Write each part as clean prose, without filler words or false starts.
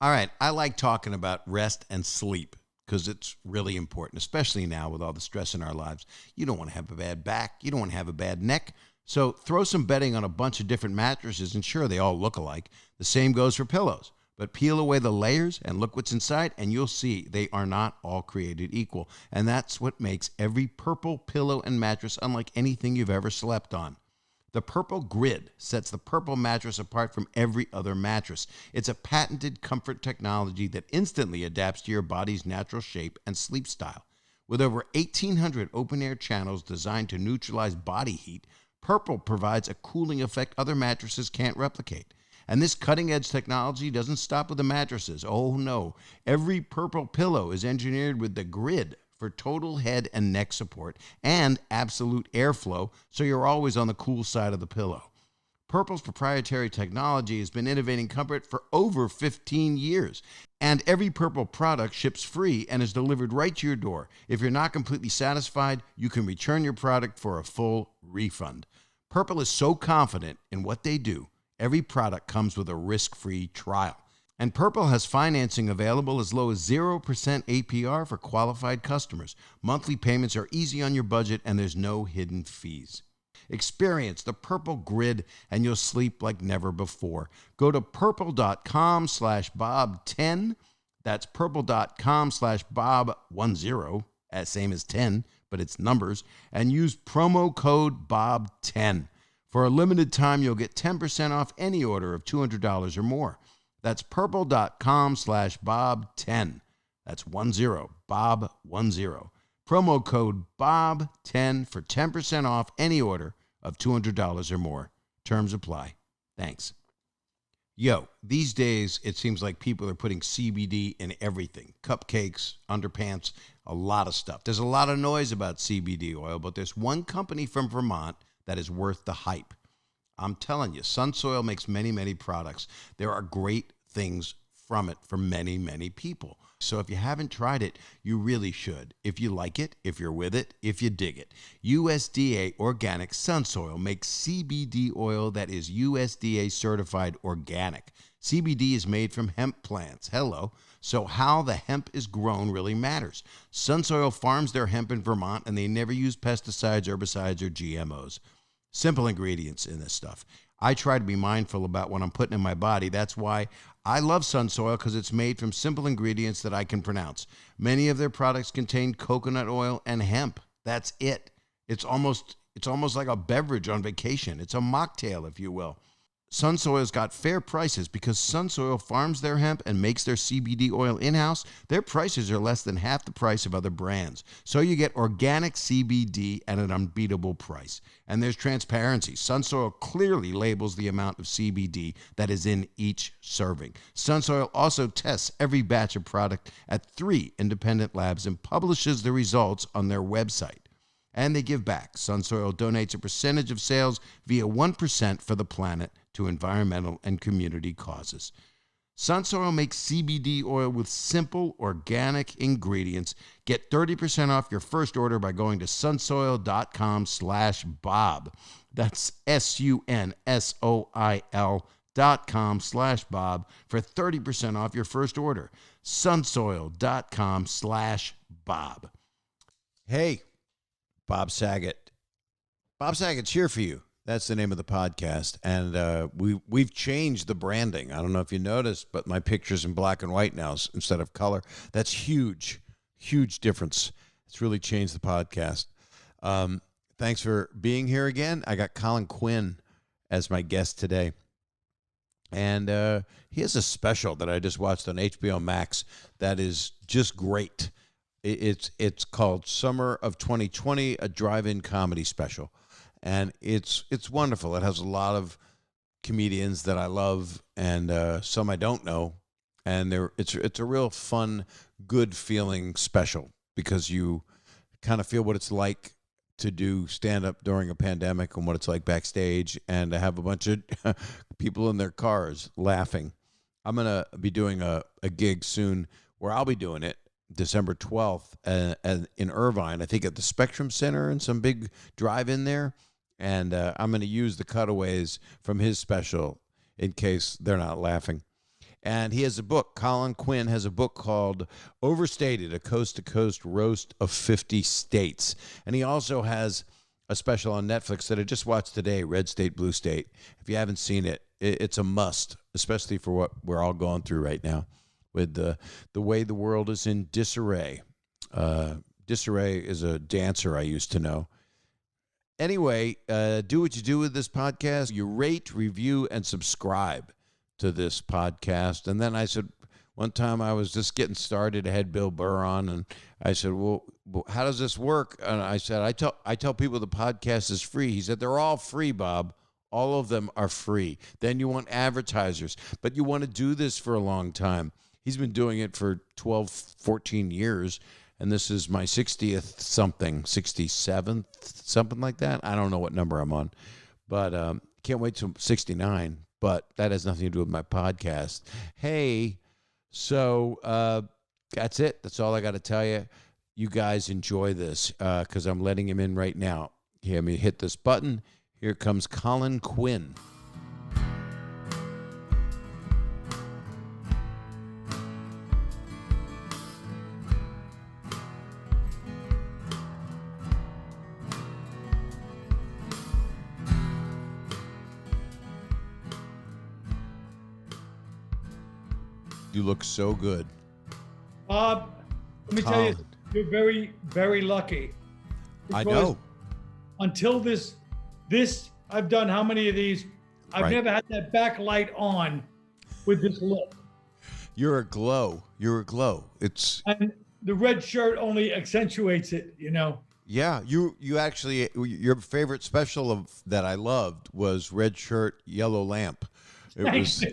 All right, I like talking about rest and sleep because it's really important, especially now with all the stress in our lives. You don't want to have a bad back, you don't want to have a bad neck. So throw some bedding on a bunch of different mattresses, and sure, they all look alike. The same goes for pillows. But peel away the layers and look what's inside, and you'll see they are not all created equal. And that's what makes every Purple pillow and mattress unlike anything you've ever slept on. The Purple Grid sets the Purple mattress apart from every other mattress. It's a patented comfort technology that instantly adapts to your body's natural shape and sleep style. With over 1,800 open-air channels designed to neutralize body heat, Purple provides a cooling effect other mattresses can't replicate. And this cutting-edge technology doesn't stop with the mattresses. Oh no, every Purple pillow is engineered with the Grid for total head and neck support and absolute airflow, so you're always on the cool side of the pillow. Purple's proprietary technology has been innovating comfort for over 15 years, and every Purple product ships free and is delivered right to your door. If you're not completely satisfied, you can return your product for a full refund. Purple is so confident in what they do, every product comes with a risk-free trial. And Purple has financing available as low as 0% APR for qualified customers. Monthly payments are easy on your budget, and there's no hidden fees. Experience the Purple Grid, and you'll sleep like never before. Go to purple.com/Bob10. That's purple.com/Bob10, same as 10, but it's numbers, and use promo code Bob10. For a limited time, you'll get 10% off any order of $200 or more. That's purple.com/Bob10. That's 10, Bob10. Promo code Bob10 for 10% off any order of $200 or more. Terms apply. Thanks. Yo, these days it seems like people are putting CBD in everything. Cupcakes, underpants, a lot of stuff. There's a lot of noise about CBD oil, but there's one company from Vermont that is worth the hype. I'm telling you, Sunsoil makes many, many products. There are great things from it for many, many people. So if you haven't tried it, you really should. If you like it, if you're with it, if you dig it. USDA Organic Sunsoil makes CBD oil that is USDA certified organic. CBD is made from hemp plants. Hello. So how the hemp is grown really matters. Sunsoil farms their hemp in Vermont, and they never use pesticides, herbicides, or GMOs. Simple ingredients in this stuff. I try to be mindful about what I'm putting in my body. That's why I love Sunsoil, because it's made from simple ingredients that I can pronounce. Many of their products contain coconut oil and hemp. That's it. It's almost like a beverage on vacation. It's a mocktail, if you will. Sunsoil's got fair prices because Sunsoil farms their hemp and makes their CBD oil in-house. Their prices are less than half the price of other brands. So you get organic CBD at an unbeatable price. And there's transparency. Sunsoil clearly labels the amount of CBD that is in each serving. Sunsoil also tests every batch of product at 3 independent labs and publishes the results on their website. And they give back. Sunsoil donates a percentage of sales via 1% for the planet to environmental and community causes. Sunsoil makes CBD oil with simple organic ingredients. Get 30% off your first order by going to sunsoil.com/Bob. That's sunsoil.com/Bob for 30% off your first order. Sunsoil.com/Bob. Hey, Bob Saget. Bob Saget's here for you. That's the name of the podcast. And we've changed the branding. I don't know if you noticed, but my picture's in black and white now instead of color. That's huge, huge difference. It's really changed the podcast. Thanks for being here again. I got Colin Quinn as my guest today. And he has a special that I just watched on HBO Max that is just great. It's called Summer of 2020, a drive-in comedy special. And it's wonderful. It has a lot of comedians that I love and some I don't know. And it's a real fun, good feeling special because you kind of feel what it's like to do stand-up during a pandemic and what it's like backstage and to have a bunch of people in their cars laughing. I'm going to be doing a gig soon where I'll be doing it December 12th in Irvine, I think at the Spectrum Center and some big drive-in there. And I'm going to use the cutaways from his special in case they're not laughing. And he has a book. Colin Quinn has a book called Overstated, a coast-to-coast roast of 50 states. And he also has a special on Netflix that I just watched today, Red State, Blue State. If you haven't seen it, it's a must, especially for what we're all going through right now with the way the world is in disarray. Disarray is a dancer I used to know. Anyway, do what you do with this podcast. You rate, review, and subscribe to this podcast. And then I said, one time I was just getting started. I had Bill Burr on, and I said, well, how does this work? And I said, I tell people the podcast is free. He said, they're all free, Bob. All of them are free. Then you want advertisers, but you want to do this for a long time. He's been doing it for 12, 14 years. And this is my 60th something, 67th, something like that. I don't know what number I'm on, but can't wait till 69. But that has nothing to do with my podcast. Hey, so that's it. That's all I got to tell you. You guys enjoy this because I'm letting him in right now. Hear me hit this button. Here comes Colin Quinn. You look so good. Bob, let me tell you, you're very, very lucky. I know. Until this, I've done how many of these? I've never had that backlight on with this look. You're a glow. And the red shirt only accentuates it, you know. Yeah, you actually, your favorite special that I loved was Red Shirt, Yellow Lamp. Thank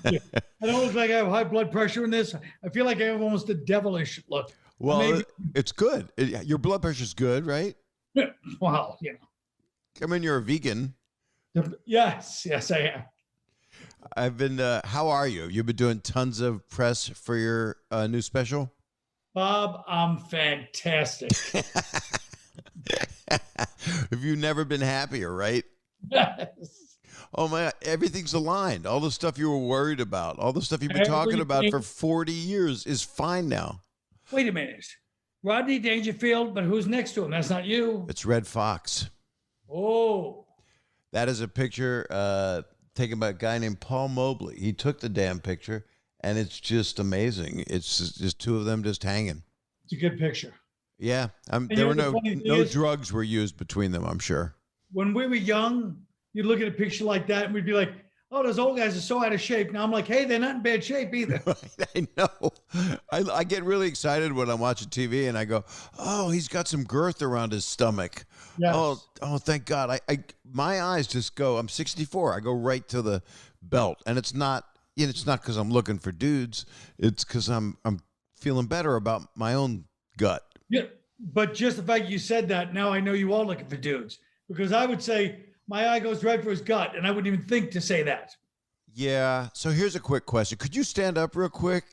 you. I don't look like I have high blood pressure in this. I feel like I have almost a devilish look. Well, it's good. Your blood pressure's good, right? Well, you know. I mean, you're a vegan. Yes, I am. I've been, how are you? You've been doing tons of press for your new special? Bob, I'm fantastic. Have you never been happier, right? Yes. Oh my God, everything's aligned. All the stuff you were worried about, all the stuff you've been talking about for 40 years is fine now. Wait a minute. Rodney Dangerfield, but who's next to him? That's not you. It's Red Fox. Oh. That is a picture taken by a guy named Paul Mobley. He took the damn picture, and it's just amazing. It's just two of them just hanging. It's a good picture. Yeah. There were no drugs were used between them, I'm sure. When we were young, you'd look at a picture like that and we'd be like, oh, those old guys are so out of shape. Now I'm like, hey, they're not in bad shape either. I know. I get really excited when I'm watching TV and I go, oh, he's got some girth around his stomach. Yes. Oh, thank God. My eyes just go, I'm 64. I go right to the belt. And it's not because I'm looking for dudes. It's because I'm feeling better about my own gut. Yeah. But just the fact you said that, now I know you are looking for dudes. Because I would say, my eye goes right for his gut, and I wouldn't even think to say that. Yeah. So here's a quick question. Could you stand up real quick?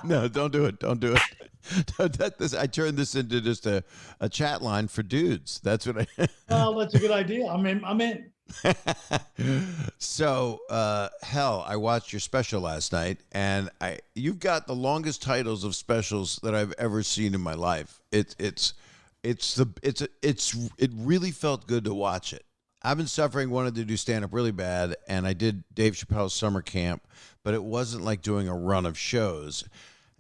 No, don't do it. Don't do it. I turned this into just a chat line for dudes. That's what I... Well, that's a good idea. I'm in. So, hell, I watched your special last night, and you've got the longest titles of specials that I've ever seen in my life. It really felt good to watch it. I've been wanted to do stand-up really bad, and I did Dave Chappelle's summer camp, but it wasn't like doing a run of shows.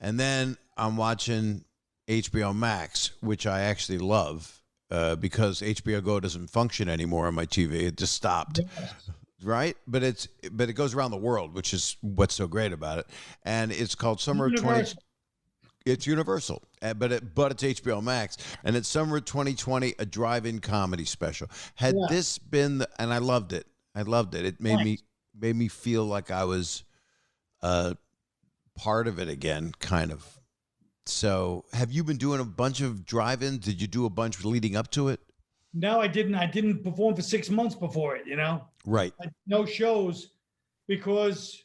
And then I'm watching HBO Max, which I actually love because HBO Go doesn't function anymore on my TV. It just stopped. Yes. Right? But it goes around the world, which is what's so great about it. And it's called Summer of 20... It's Universal, but it's HBO Max, and it's Summer 2020, a drive-in comedy special. Had this been, and I loved it. It made me feel like I was part of it again, kind of. So, have you been doing a bunch of drive-ins? Did you do a bunch leading up to it? No, I didn't. I didn't perform for 6 months before it. You know, right? No shows because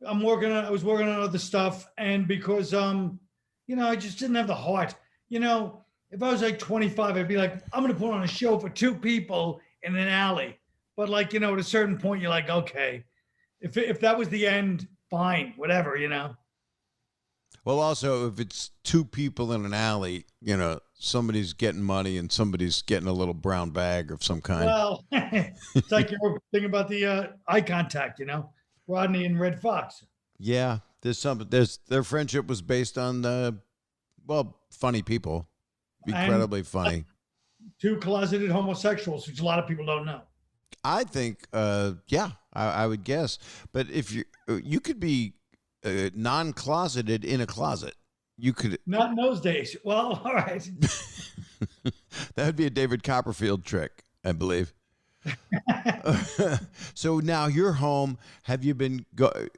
I was working on other stuff, and because I just didn't have the heart. You know, if I was like 25, I'd be like, I'm going to put on a show for 2 people in an alley. But like, at a certain point, you're like, okay, If that was the end, fine, whatever, you know. Well, also, if it's two people in an alley, you know, somebody's getting money and somebody's getting a little brown bag of some kind. Well, it's like your thing about the eye contact, you know, Rodney and Red Fox. Yeah, their friendship was based on funny people, incredibly funny. Two closeted homosexuals, which a lot of people don't know. I think, I would guess. But if you could be non-closeted in a closet. You could not in those days. Well, all right. That would be a David Copperfield trick, I believe. So now you're home. Have you been?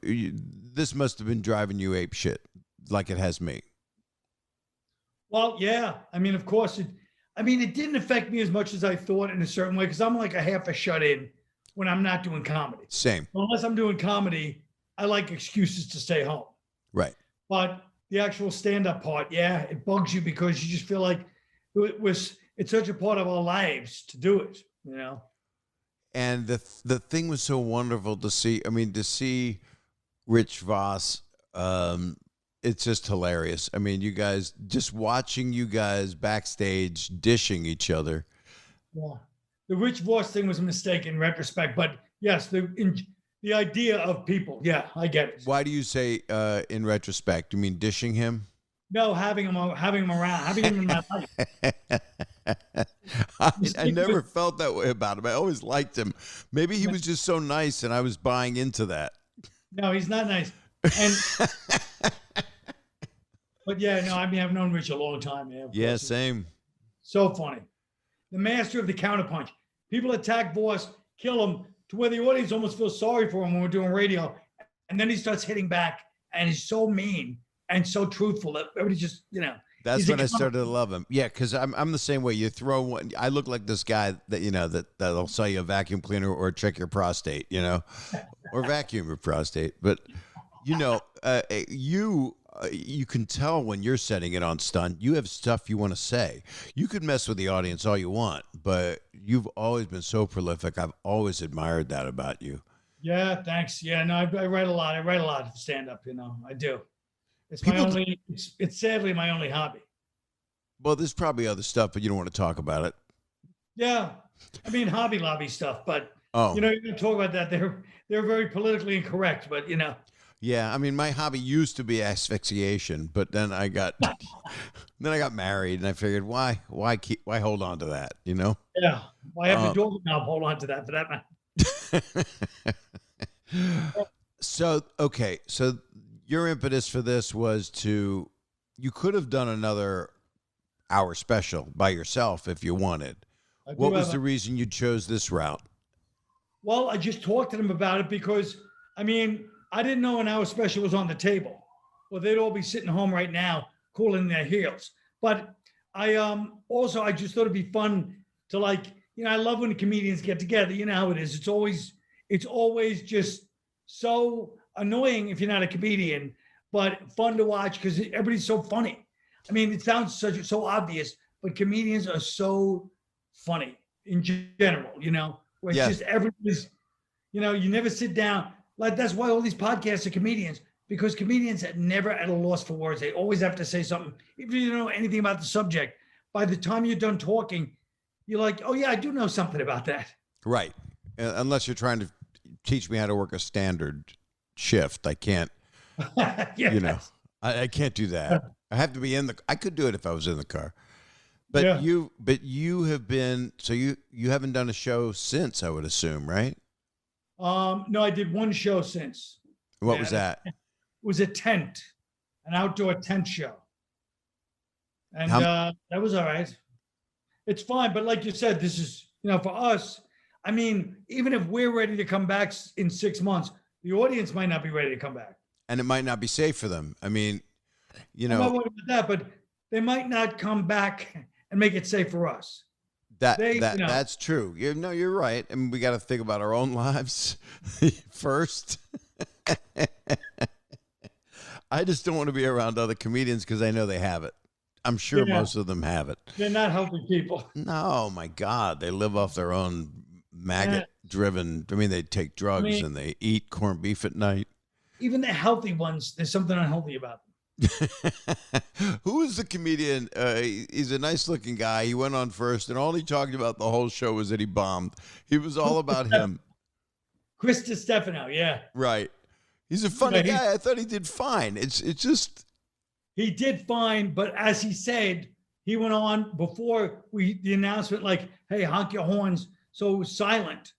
This must have been driving you ape shit, like it has me. Well, yeah. I mean, of course it. I mean, it didn't affect me as much as I thought in a certain way because I'm like a half a shut in when I'm not doing comedy. Same. Unless I'm doing comedy, I like excuses to stay home. Right. But the actual stand-up part, yeah, it bugs you because you just feel like it's such a part of our lives to do it, you know. And the thing was so wonderful to see. I mean, to see Rich Voss, it's just hilarious. I mean, you guys, just watching you guys backstage dishing each other. Yeah. The Rich Voss thing was a mistake in retrospect, but yes, the idea of people, yeah, I get it. Why do you say in retrospect? You mean dishing him? No, having him around, having him in my life. I never felt that way about him. I always liked him. Maybe he was just so nice, and I was buying into that. No, he's not nice. And but yeah, no, I mean, I've known Rich a long time, man. Yeah, same. So funny. The master of the counterpunch. People attack Voss, kill him, to where the audience almost feels sorry for him when we're doing radio. And then he starts hitting back, and he's so mean and so truthful that everybody just, you know. That's when I started to love him. Yeah, because I'm the same way. You throw one. I look like this guy that, you know, that'll sell you a vacuum cleaner or check your prostate, you know, or vacuum your prostate. But, you know, you can tell when you're setting it on stunt. You have stuff you want to say. You could mess with the audience all you want, but you've always been so prolific. I've always admired that about you. Yeah, thanks. Yeah, no, I write a lot. I write a lot of stand-up, you know. I do. It's my only. It's sadly my only hobby. Well, there's probably other stuff, but you don't want to talk about it. Yeah, I mean Hobby Lobby stuff, but you know, you can talk about that. They're very politically incorrect, but you know. Yeah, I mean, my hobby used to be asphyxiation, but then I got married, and I figured why hold on to that, you know? Yeah, why have the dog now hold on to that for that matter? So your impetus for this was you could have done another hour special by yourself if you wanted. What was the reason you chose this route? Well, I just talked to them about it because, I mean, I didn't know an hour special was on the table. Well, they'd all be sitting home right now, cooling their heels. But I just thought it'd be fun to, like, you know, I love when the comedians get together. You know how it is. It's always just so annoying if you're not a comedian, but fun to watch because everybody's so funny. I mean, it sounds so obvious, but comedians are so funny in general, you know, where it's just everybody's, you know, you never sit down. Like, that's why all these podcasts are comedians, because comedians are never at a loss for words. They always have to say something. Even if you don't know anything about the subject, by the time you're done talking, you're like, oh yeah, I do know something about that. Right. Unless you're trying to teach me how to work a standard shift. I can't, you know, I can't do that. I have to be I could do it if I was in the car. But you have been, so you haven't done a show since, I would assume, right? No, I did one show since. What was that? It was a tent, an outdoor tent show. And that was all right. It's fine. But like you said, this is, you know, for us, I mean, even if we're ready to come back in 6 months, the audience might not be ready to come back. And it might not be safe for them. I mean, you know. I'm not worried about that, but they might not come back and make it safe for us. That's true. You're right. I mean, we got to think about our own lives first. I just don't want to be around other comedians because I know they have it. I'm sure most of them have it. They're not healthy people. No, my God. They live off their own maggot driven. I mean, they take drugs and they eat corned beef at night. Even the healthy ones, there's something unhealthy about them. Who is the comedian? He's a nice looking guy. He went on first, and all he talked about the whole show was that he bombed. He was all about him. Chris Stefano, yeah. Right. He's a funny guy. I thought he did fine. It's just. He did fine, but as he said, he went on before the announcement, like, hey, honk your horns. So it was silent.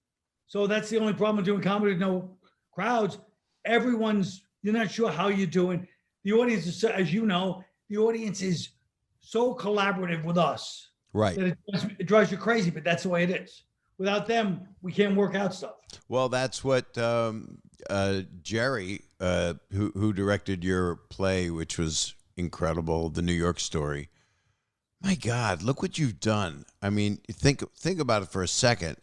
So that's the only problem with doing comedy with no crowds. You're not sure how you're doing. The audience is, as you know, the audience is so collaborative with us. Right. That it drives you crazy, but that's the way it is. Without them, we can't work out stuff. Well, that's what Jerry, who directed your play, which was incredible, The New York Story. My God, look what you've done. I mean, think about it for a second.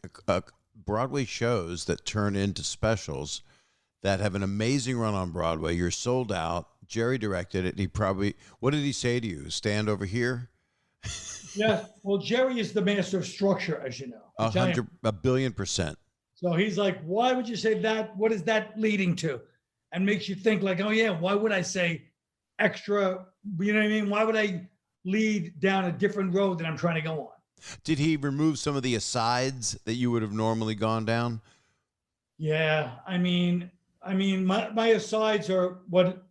Broadway shows that turn into specials that have an amazing run on Broadway. You're sold out. Jerry directed it. What did he say to you? Stand over here? Yeah. Well, Jerry is the master of structure, as you know. 1,000,000,000%. So he's like, why would you say that? What is that leading to? And makes you think like, oh yeah, why would I say extra? You know what I mean? Why would I lead down a different road that I'm trying to go on? Did he remove some of the asides that you would have normally gone down? Yeah. I mean, my asides are what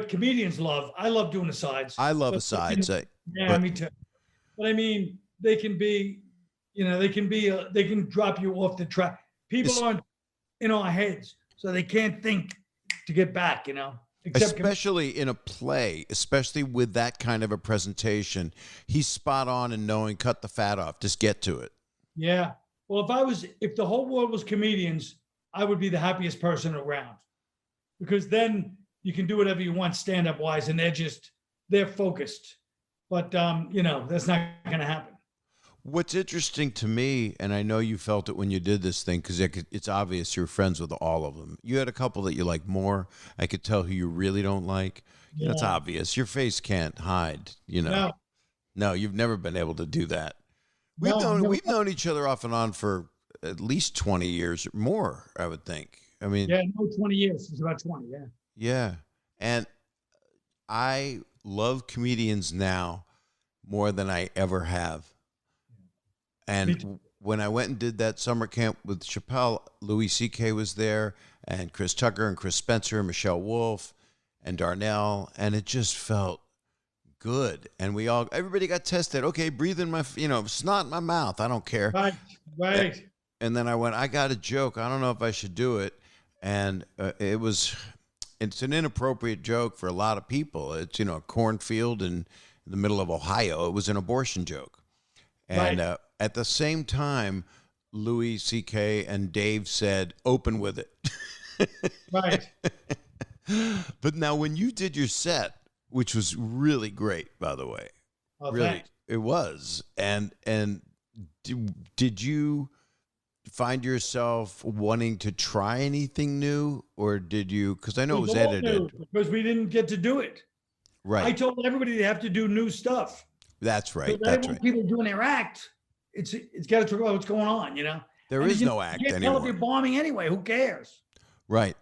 comedians love. I love doing asides. I love asides. Me too. But I mean, they can drop you off the track. People aren't in our heads, so they can't think to get back, especially in a play, especially with that kind of a presentation. He's spot on in knowing, cut the fat off, just get to it. Yeah. Well, if the whole world was comedians, I would be the happiest person around, because then you can do whatever you want stand-up wise, and they're focused. But that's not going to happen. What's interesting to me, and I know you felt it when you did this thing, because it's obvious you're friends with all of them. You had a couple that you like more. I could tell who you really don't like. Yeah. It's obvious. Your face can't hide. No, you've never been able to do that. We've known each other off and on for at least 20 years or more, I would think. I mean, 20 years. It's about 20. Yeah. Yeah, and I love comedians now more than I ever have. And when I went and did that summer camp with Chappelle, Louis C.K. was there, and Chris Tucker and Chris Spencer and Michelle Wolf and Darnell, and it just felt good. And everybody got tested. Okay, breathe in my, snot in my mouth. I don't care. Right. And then I got a joke. I don't know if I should do it. And it's an inappropriate joke for a lot of people. It's, a cornfield in the middle of Ohio. It was an abortion joke. And at the same time, Louis C.K. and Dave said, open with it. Right. But now when you did your set, which was really great, by the way. Oh, really, thanks. It was. And did you find yourself wanting to try anything new, or did you? Because I know it was edited. Because we didn't get to do it. Right. I told everybody they have to do new stuff. That's right. So that's right. People doing their act. It's got to talk about what's going on. There is no act anymore. Tell if you're bombing anyway. Who cares? Right.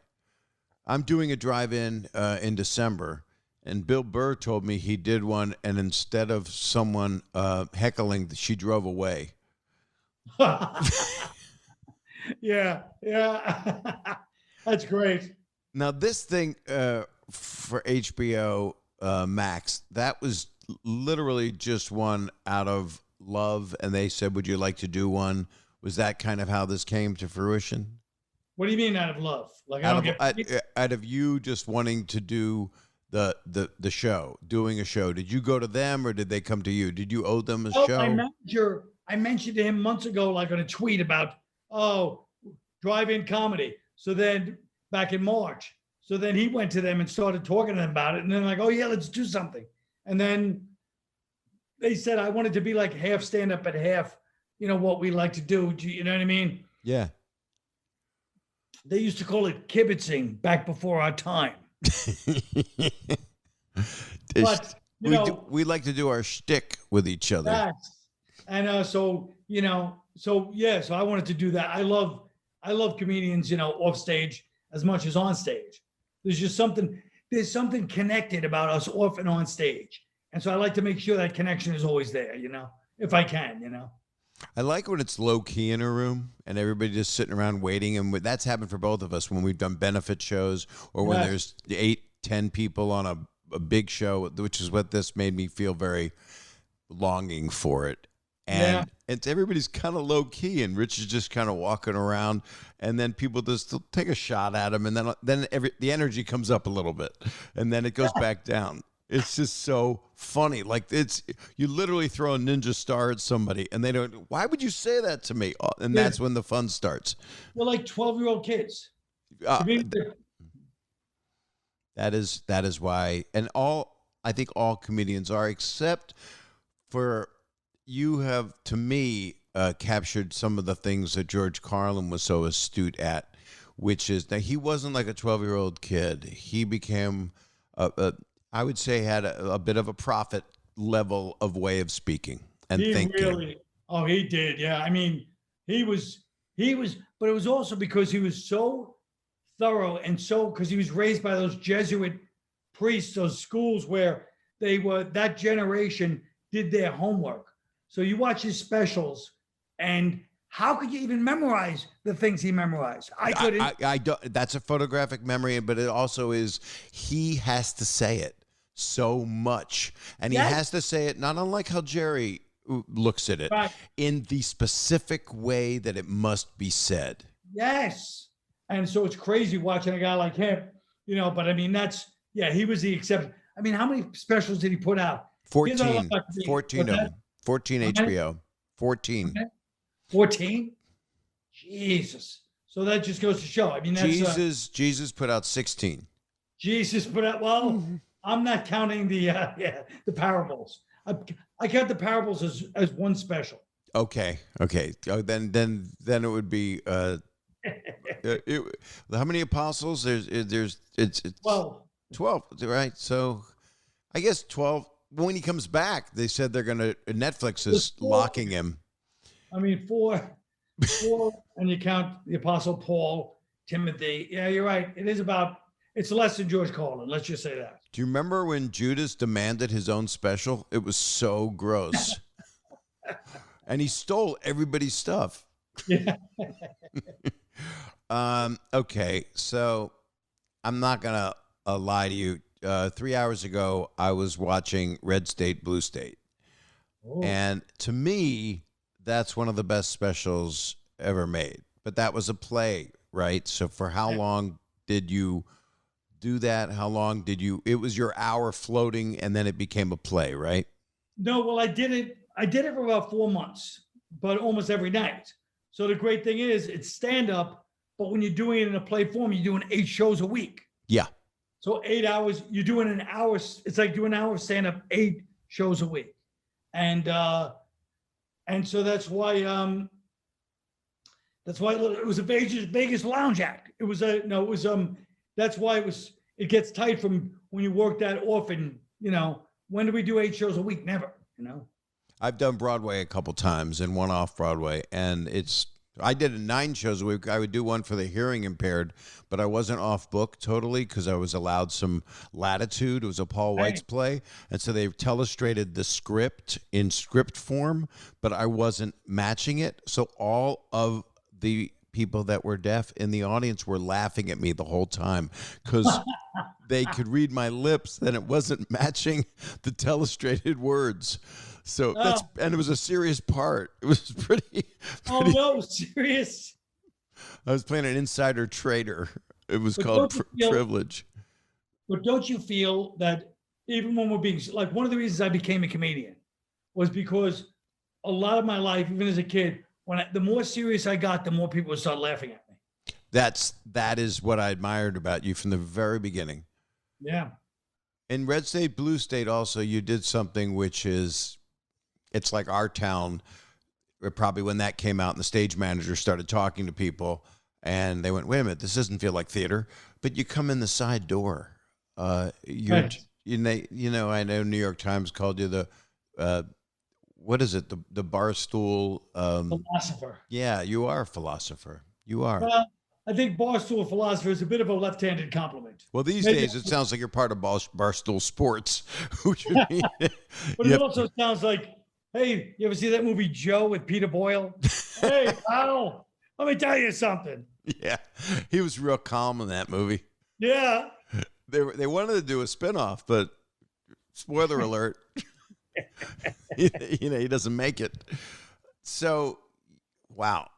I'm doing a drive-in in December, and Bill Burr told me he did one, and instead of someone heckling, she drove away. Yeah. That's great. Now, this thing for HBO Max, that was literally just one out of love, and they said, would you like to do one? Was that kind of how this came to fruition? What do you mean out of love? Like out of you just wanting to do the show, doing a show. Did you go to them, or did they come to you? Did you owe them a show? I mentioned to him months ago, like on a tweet about, drive-in comedy. So then back in March. So then he went to them and started talking to them about it. And then like, oh yeah, let's do something. And then they said, I wanted to be like half stand-up but half, what we like to do. You know what I mean? Yeah. They used to call it kibitzing back before our time. But, we like to do our shtick with each other. And so I wanted to do that. I love comedians, off stage as much as on stage. There's something connected about us off and on stage. And so I like to make sure that connection is always there, if I can. I like when it's low key in a room and everybody just sitting around waiting. And that's happened for both of us when we've done benefit shows or when there's 8-10 people on a big show, which is what this made me feel very longing for it. And it's everybody's kind of low key, and Rich is just kind of walking around, and then people just take a shot at him, and then the energy comes up a little bit, and then it goes back down. It's just so funny. Like you literally throw a ninja star at somebody, and they don't. Why would you say that to me? And that's when the fun starts. We're like 12-year-old kids. That is why, and I think all comedians are, except for. You have, to me, captured some of the things that George Carlin was so astute at, which is that he wasn't like a 12-year-old kid. He became, I would say, had a bit of a prophet level of way of speaking and thinking. He did, yeah. I mean, he was, but it was also because he was so thorough and because he was raised by those Jesuit priests, those schools where that generation did their homework. So you watch his specials, and how could you even memorize the things he memorized? I couldn't. I don't. That's a photographic memory, but it also is he has to say it so much, and he has to say it not unlike how Jerry looks at it in the specific way that it must be said. Yes, and so it's crazy watching a guy like him, But I mean, he was the exception. I mean, how many specials did he put out? 14 of them. 14 HBO. 14. Okay. 14? Jesus. So that just goes to show. I mean, that's Jesus put out 16. Jesus put out, I'm not counting the parables. I count the parables as one special. Okay. Oh, then it would be how many apostles? It's 12. 12, right? So I guess 12. When he comes back, they said Netflix is locking him. I mean, 4, and you count the Apostle Paul, Timothy. Yeah, you're right. It's less than George Carlin. Let's just say that. Do you remember when Judas demanded his own special? It was so gross. And he stole everybody's stuff. Yeah. Okay, so I'm not going to lie to you. 3 hours ago, I was watching Red State, Blue State. Oh. And to me, that's one of the best specials ever made. But that was a play, right? So for how long did you do that? How long did it was your hour floating and then it became a play, right? No, well, I did it for about 4 months, but almost every night. So the great thing is it's stand-up, but when you're doing it in a play form, you're doing 8 shows a week. Yeah. So 8 hours, you're doing an hour. It's like doing an hour of stand-up, 8 shows a week. And so that's why it was a Vegas lounge act. That's why it gets tight from when you work that often, when do we do 8 shows a week? Never, I've done Broadway a couple times and one off Broadway, and I did 9 shows a week. I would do one for the hearing impaired, but I wasn't off book totally because I was allowed some latitude. It was a Paul Weitz play. And so they telestrated the script in script form, but I wasn't matching it. So all of the people that were deaf in the audience were laughing at me the whole time because they could read my lips and it wasn't matching the telestrated words. So and it was a serious part. It was pretty. Oh no, serious. I was playing an insider trader. It was called Privilege. But don't you feel that even when we're being like, one of the reasons I became a comedian was because a lot of my life, even as a kid, the more serious I got, the more people would start laughing at me. That is what I admired about you from the very beginning. Yeah. In Red State, Blue State, also, you did something which is. It's like Our Town, probably when that came out and the stage manager started talking to people and they went, wait a minute, this doesn't feel like theater, but you come in the side door. Right. I know New York Times called you the what is it? The Barstool. Philosopher. Yeah, you are a philosopher. You are. Well, I think Barstool philosopher is a bit of a left-handed compliment. Well, these Maybe, days it sounds like you're part of Barstool Sports. Which would mean, but it also sounds like, hey, you ever see that movie Joe with Peter Boyle? Hey, pal, let me tell you something. Yeah, he was real calm in that movie. Yeah. They wanted to do a spinoff, but spoiler alert, he doesn't make it. So, wow.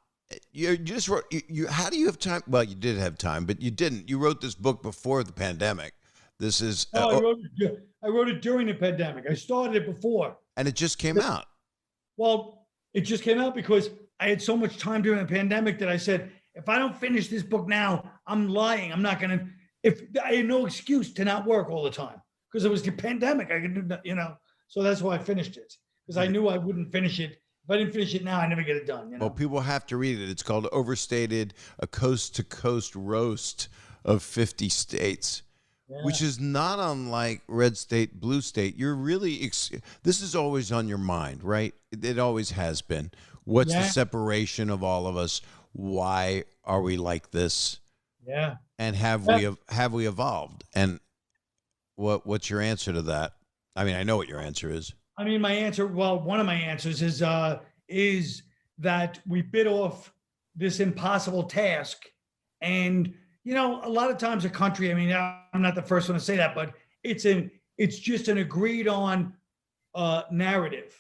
You just wrote, how do you have time? Well, you did have time, but you didn't. You wrote this book before the pandemic. This is. I wrote it during the pandemic. I started it before. And it just came out. Well, it just came out because I had so much time during the pandemic that I said, if I don't finish this book now, I'm lying. I'm not going to. If I had no excuse to not work all the time because it was the pandemic, I could do, so that's why I finished it, because I knew I wouldn't finish it. If I didn't finish it now, I never get it done. Well, people have to read it. It's called Overstated, a coast-to-coast roast of 50 states, which is not unlike red state, blue state. You're really, this is always on your mind, right? It always has been. What's the separation of all of us? Why are we like this? Yeah. And have we evolved? And what's your answer to that? I mean, I know what your answer is. I mean, my answer, well, one of my answers is that we bit off this impossible task. And, a lot of times a country, I mean, I'm not the first one to say that, but it's just an agreed on narrative.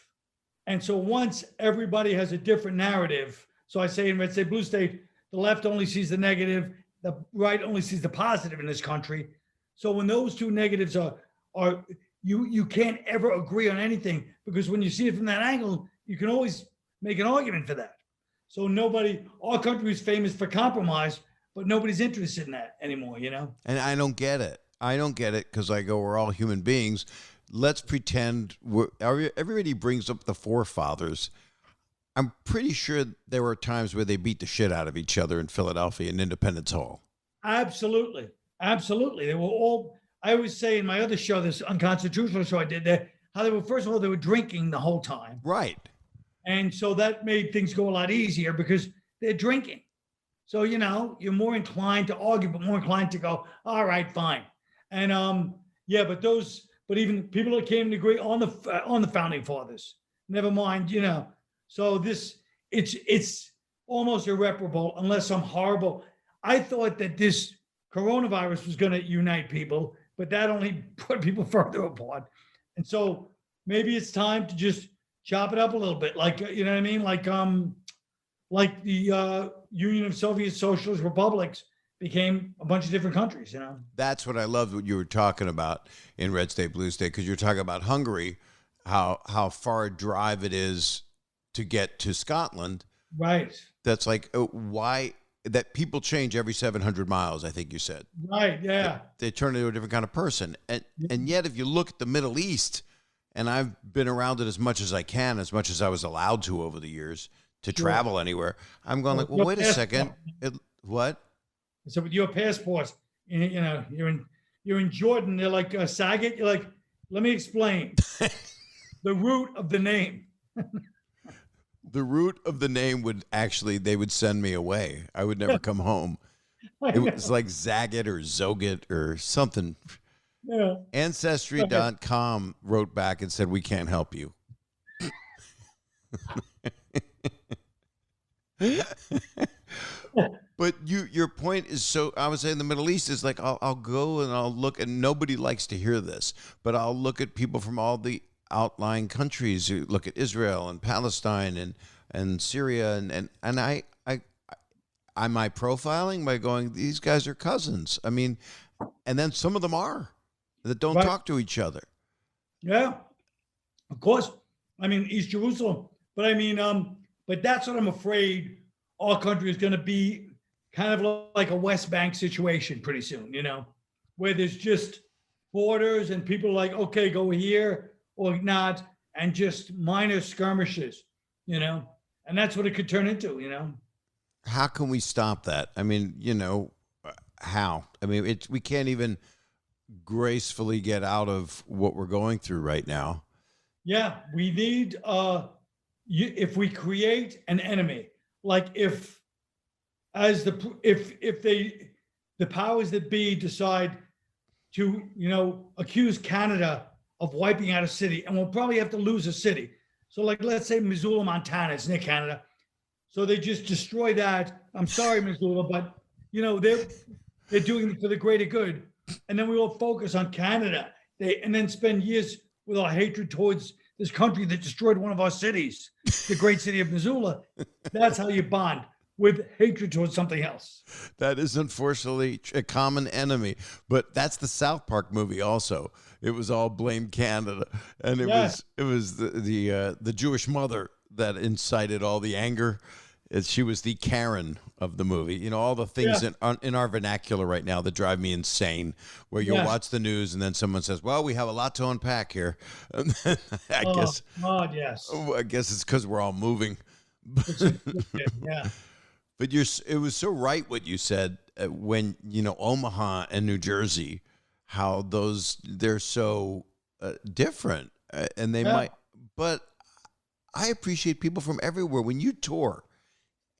And so once everybody has a different narrative, so I say in red state, blue state, the left only sees the negative, the right only sees the positive in this country. So when those two negatives are you can't ever agree on anything, because when you see it from that angle, you can always make an argument for that. So our country is famous for compromise, but nobody's interested in that anymore, And I don't get it. Because I go, we're all human beings. Let's pretend everybody brings up the forefathers. I'm pretty sure there were times where they beat the shit out of each other in Philadelphia in Independence Hall. Absolutely. They were all, I always say in my other show, this unconstitutional show I did there, how they were, first of all, they were drinking the whole time. Right. And so that made things go a lot easier because they're drinking. So, you're more inclined to argue, but more inclined to go, all right, fine. And but even people that came to agree on the founding fathers, never mind, so it's almost irreparable unless some horrible. I thought that this coronavirus was going to unite people, but that only put people further apart. And so maybe it's time to just chop it up a little bit, like, you know what I mean? Like the Union of Soviet Socialist Republics became a bunch of different countries, That's what I loved what you were talking about in Red State, Blue State, because you're talking about Hungary, how far a drive it is to get to Scotland. Right. That's like, why that people change every 700 miles, I think you said. Right, yeah. They turn into a different kind of person. And yet if you look at the Middle East, and I've been around it as much as I can, as much as I was allowed to over the years to travel anywhere, I'm going like, well, wait a second. What? So with your passport, you're in Jordan, they're like Saget, you're like, let me explain. The root of the name. The root of the name they would send me away. I would never come home. It was like Zagat or Zogat or something. Yeah. Ancestry.com wrote back and said, we can't help you. But your point is, so I was saying the Middle East is like, I'll go and I'll look, and nobody likes to hear this, but I'll look at people from all the outlying countries. You look at Israel and Palestine and Syria and I am I profiling by going, these guys are cousins? I mean, and then some of them are that don't talk to each other. Yeah, of course. I mean, East Jerusalem, but I mean, but that's what I'm afraid our country is going to be, kind of like a West Bank situation pretty soon, where there's just borders and people are like, okay, go here or not, and just minor skirmishes, and that's what it could turn into, How can we stop that? I mean, how? I mean, we can't even gracefully get out of what we're going through right now. Yeah, we need if we create an enemy, like if the powers that be decide to, accuse Canada of wiping out a city, and we'll probably have to lose a city. So like, let's say Missoula, Montana, it's near Canada. So they just destroy that. I'm sorry, Missoula, but they're doing it for the greater good. And then we will focus on Canada. And then spend years with our hatred towards this country that destroyed one of our cities, the great city of Missoula. That's how you bond, with hatred towards something else. That is unfortunately a common enemy, but that's the South Park movie also. It was all blame Canada, and it was the Jewish mother that incited all the anger. She was the Karen of the movie. All the things in our vernacular right now that drive me insane, where you'll watch the news and then someone says, well, we have a lot to unpack here. And then I guess it's because we're all moving. Yeah. But it was so right what you said when, Omaha and New Jersey, how they're so different. And they might, but I appreciate people from everywhere. When you tour,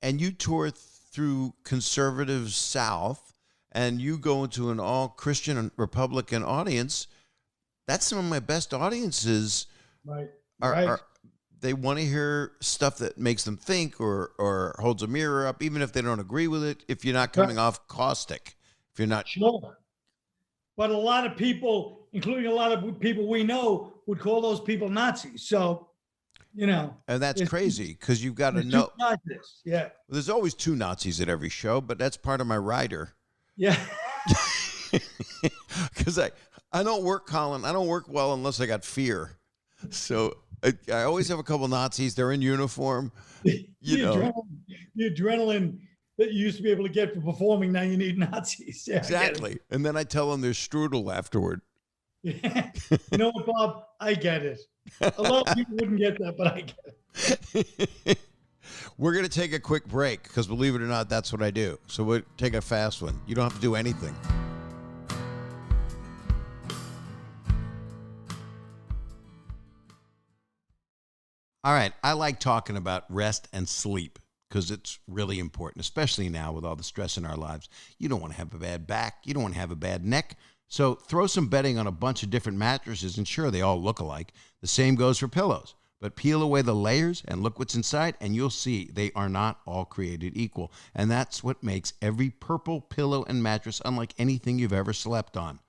and you tour through conservative South, and you go into an all Christian and Republican audience, that's some of my best audiences. Right. They want to hear stuff that makes them think or holds a mirror up, even if they don't agree with it, if you're not coming off caustic. If you're not. Sure. But a lot of people, including a lot of people we know, would call those people Nazis. So, and that's crazy, because you've got to know. Yeah. There's always two Nazis at every show, but that's part of my rider. Yeah. Because I don't work, Colin. I don't work well unless I got fear. So I always have a couple Nazis. They're in uniform. The adrenaline that you used to be able to get for performing, now you need Nazis. Yeah, exactly. And then I tell them there's strudel afterward. Yeah. You know what, Bob? I get it. A lot of people wouldn't get that, but I get it. We're going to take a quick break because, believe it or not, that's what I do. So we'll take a fast one. You don't have to do anything. All right. I like talking about rest and sleep because it's really important, especially now with all the stress in our lives. You don't want to have a bad back. You don't want to have a bad neck. So throw some bedding on a bunch of different mattresses, and sure, they all look alike. The same goes for pillows. But peel away the layers and look what's inside, and you'll see they are not all created equal. And that's what makes every Purple pillow and mattress unlike anything you've ever slept on.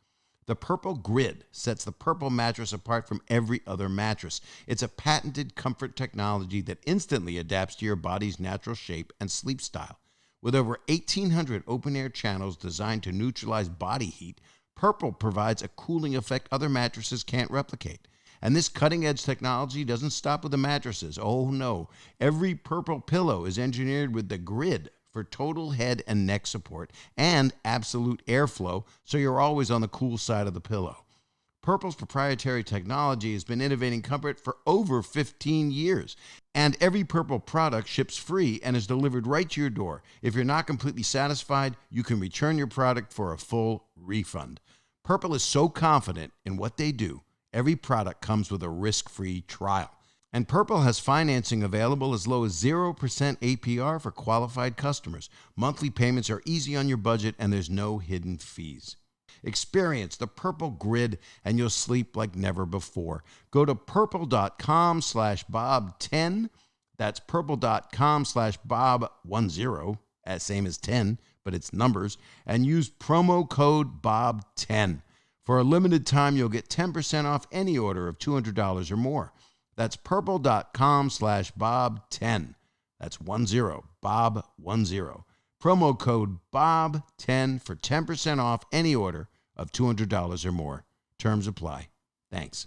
The Purple Grid sets the Purple mattress apart from every other mattress. It's a patented comfort technology that instantly adapts to your body's natural shape and sleep style. With over 1,800 open-air channels designed to neutralize body heat, Purple provides a cooling effect other mattresses can't replicate. And this cutting-edge technology doesn't stop with the mattresses. Oh, no. Every Purple pillow is engineered with the Grid for total head and neck support and absolute airflow, so you're always on the cool side of the pillow. Purple's proprietary technology has been innovating comfort for over 15 years. And every Purple product ships free and is delivered right to your door. If you're not completely satisfied, you can return your product for a full refund. Purple is so confident in what they do, every product comes with a risk-free trial. And Purple has financing available as low as 0% APR for qualified customers. Monthly payments are easy on your budget, and there's no hidden fees. Experience the Purple Grid, and you'll sleep like never before. Go to purple.com/Bob10. That's purple.com/Bob10, same as 10, but it's numbers, and use promo code Bob10. For a limited time, you'll get 10% off any order of $200 or more. That's purple.com/Bob10. That's 10, Bob10. Promo code Bob10 for 10% off any order of $200 or more. Terms apply. Thanks.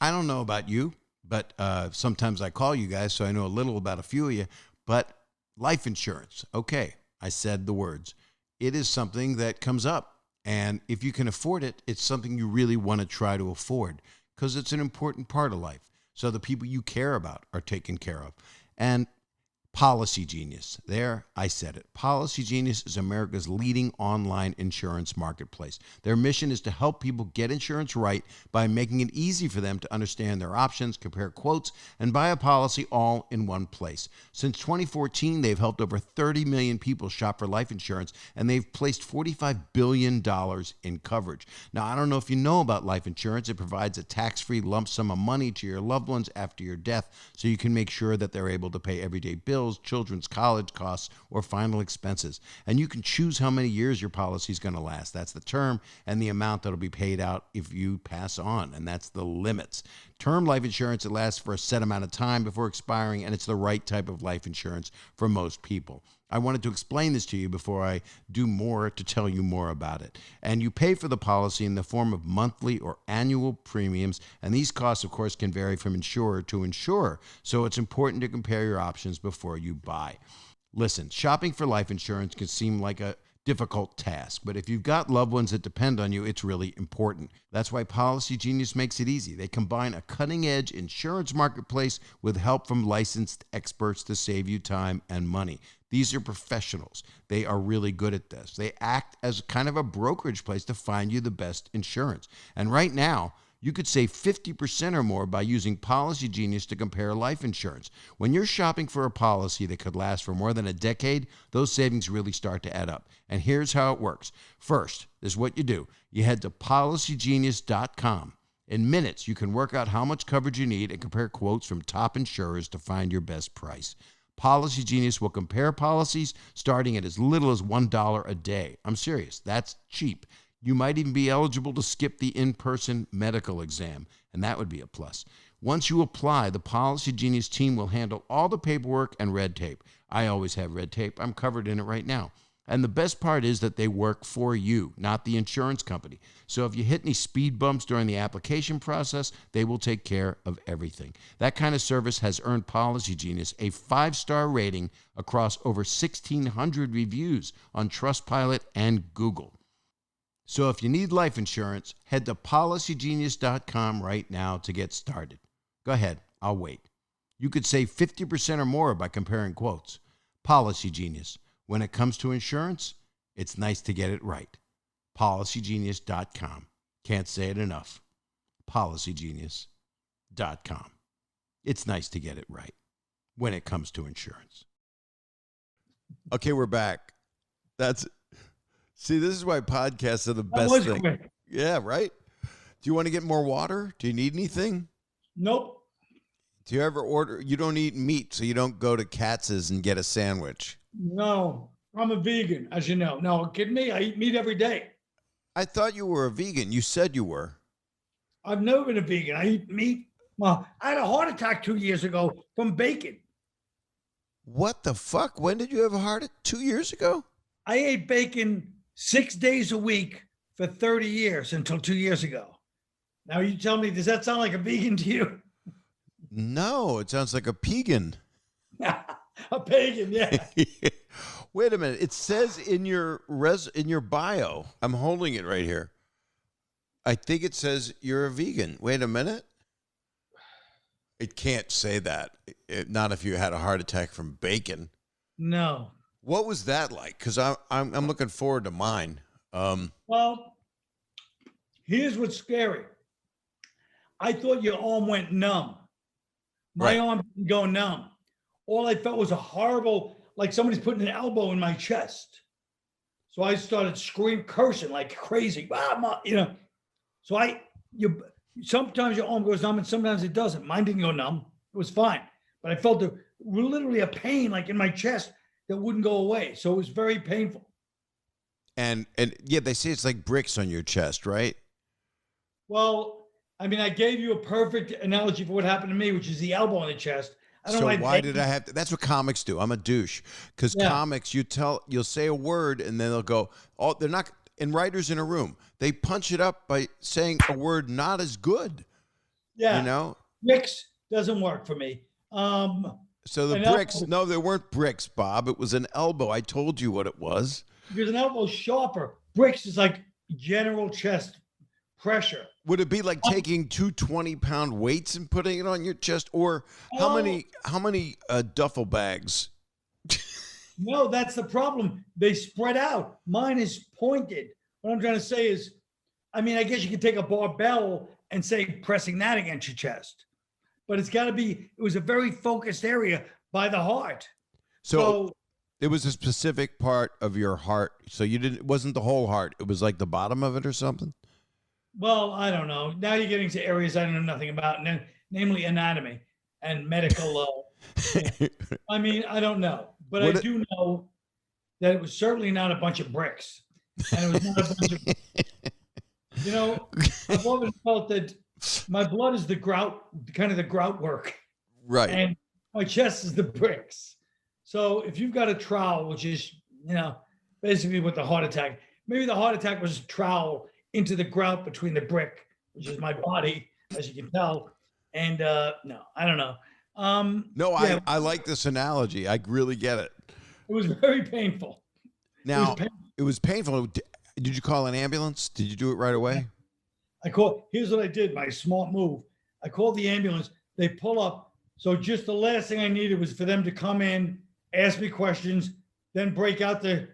I don't know about you, but sometimes I call you guys, so I know a little about a few of you. But life insurance, okay, I said the words. It is something that comes up. And if you can afford it, it's something you really want to try to afford because it's an important part of life. So the people you care about are taken care of. And Policy Genius. There, I said it. Policy Genius is America's leading online insurance marketplace. Their mission is to help people get insurance right by making it easy for them to understand their options, compare quotes, and buy a policy all in one place. Since 2014, they've helped over 30 million people shop for life insurance, and they've placed $45 billion in coverage. Now, I don't know if you know about life insurance. It provides a tax-free lump sum of money to your loved ones after your death, so you can make sure that they're able to pay everyday bills, children's college costs, or final expenses. And you can choose how many years your policy is going to last. That's the term and the amount that'll be paid out if you pass on, and that's the limits. Term life insurance, it lasts for a set amount of time before expiring, and it's the right type of life insurance for most people. I wanted to explain this to you before I do more to tell you more about it. And you pay for the policy in the form of monthly or annual premiums, and these costs, of course, can vary from insurer to insurer, so it's important to compare your options before you buy. Listen, shopping for life insurance can seem like a difficult task, but if you've got loved ones that depend on you, it's really important. That's why Policy Genius makes it easy. They combine a cutting-edge insurance marketplace with help from licensed experts to save you time and money. These are professionals. They are really good at this. They act as kind of a brokerage place to find you the best insurance. And right now, you could save 50% or more by using Policy Genius to compare life insurance. When you're shopping for a policy that could last for more than a decade, those savings really start to add up. And here's how it works. First, this is what you do. You head to policygenius.com. In minutes, you can work out how much coverage you need and compare quotes from top insurers to find your best price. Policy Genius will compare policies starting at as little as $1 a day. I'm serious. That's cheap. You might even be eligible to skip the in-person medical exam, and that would be a plus. Once you apply, the Policy Genius team will handle all the paperwork and red tape. I always have red tape. I'm covered in it right now. And the best part is that they work for you, not the insurance company. So if you hit any speed bumps during the application process, they will take care of everything. That kind of service has earned Policy Genius a 5-star rating across over 1,600 reviews on Trustpilot and Google. So if you need life insurance, head to policygenius.com right now to get started. Go ahead, I'll wait. You could save 50% or more by comparing quotes. Policy Genius. When it comes to insurance, it's nice to get it right. Policygenius.com. Can't say it enough. Policygenius.com. It's nice to get it right when it comes to insurance. Okay, we're back. See, this is why podcasts are the best thing. Quick. Yeah, right? Do you want to get more water? Do you need anything? Nope. Do you ever order? You don't eat meat, so you don't go to Katz's and get a sandwich. No, I'm a vegan, as you know. No, kidding me? I eat meat every day. I thought you were a vegan. You said you were. I've never been a vegan. I eat meat. Well, I had a heart attack 2 years ago from bacon. What the fuck? When did you have a heart attack? 2 years ago? I ate bacon 6 days a week for 30 years until 2 years ago. Now you tell me, does that sound like a vegan to you? No, it sounds like a pagan. A pagan, yeah. Wait a minute. It says in your bio, I'm holding it right here. I think it says you're a vegan. Wait a minute. It can't say that. Not if you had a heart attack from bacon. No. What was that like? Because I'm looking forward to mine. Well, here's what's scary. I thought your arm went numb. My arm didn't go numb. All I felt was a horrible, like somebody's putting an elbow in my chest. So I started screaming, cursing like crazy. So sometimes your arm goes numb and sometimes it doesn't. Mine didn't go numb. It was fine. But I felt literally a pain like in my chest that wouldn't go away. So it was very painful. And yeah, they say it's like bricks on your chest, right? Well, I mean, I gave you a perfect analogy for what happened to me, which is the elbow in the chest. So why did I have to? That's what comics do. I'm a douche. Because comics, you'll say a word and then they'll go, oh, they're not, and writers in a room, they punch it up by saying a word not as good. Yeah. You know? Bricks doesn't work for me. So the bricks, no, they weren't bricks, Bob. It was an elbow. I told you what it was. Because an elbow's sharper. Bricks is like general chest pressure. Would it be like taking two 20-pound weights and putting it on your chest? Or how many duffel bags No, that's the problem. They spread out. Mine is pointed. What I'm trying to say is, I mean, I guess you could take a barbell and say pressing that against your chest, but it's got to be, it was a very focused area by the heart. So it was a specific part of your heart. So it wasn't the whole heart. It was like the bottom of it or something. Well, I don't know. Now you're getting to areas I know nothing about, namely anatomy and medical. I mean, I don't know, but I do know that it was certainly not a bunch of bricks, and it was not a bunch of. You know, I've always felt that my blood is the grout, kind of the grout work, right? And my chest is the bricks. So if you've got a trowel, which is, basically with the heart attack, maybe the heart attack was a trowel into the grout between the brick, which is my body, as you can tell. And no, I don't know. No, yeah. I like this analogy. I really get it. It was very painful. Now, it was painful. Did you call an ambulance? Did you do it right away? Here's what I did, my smart move. I called the ambulance. They pull up. So just the last thing I needed was for them to come in, ask me questions, then break out the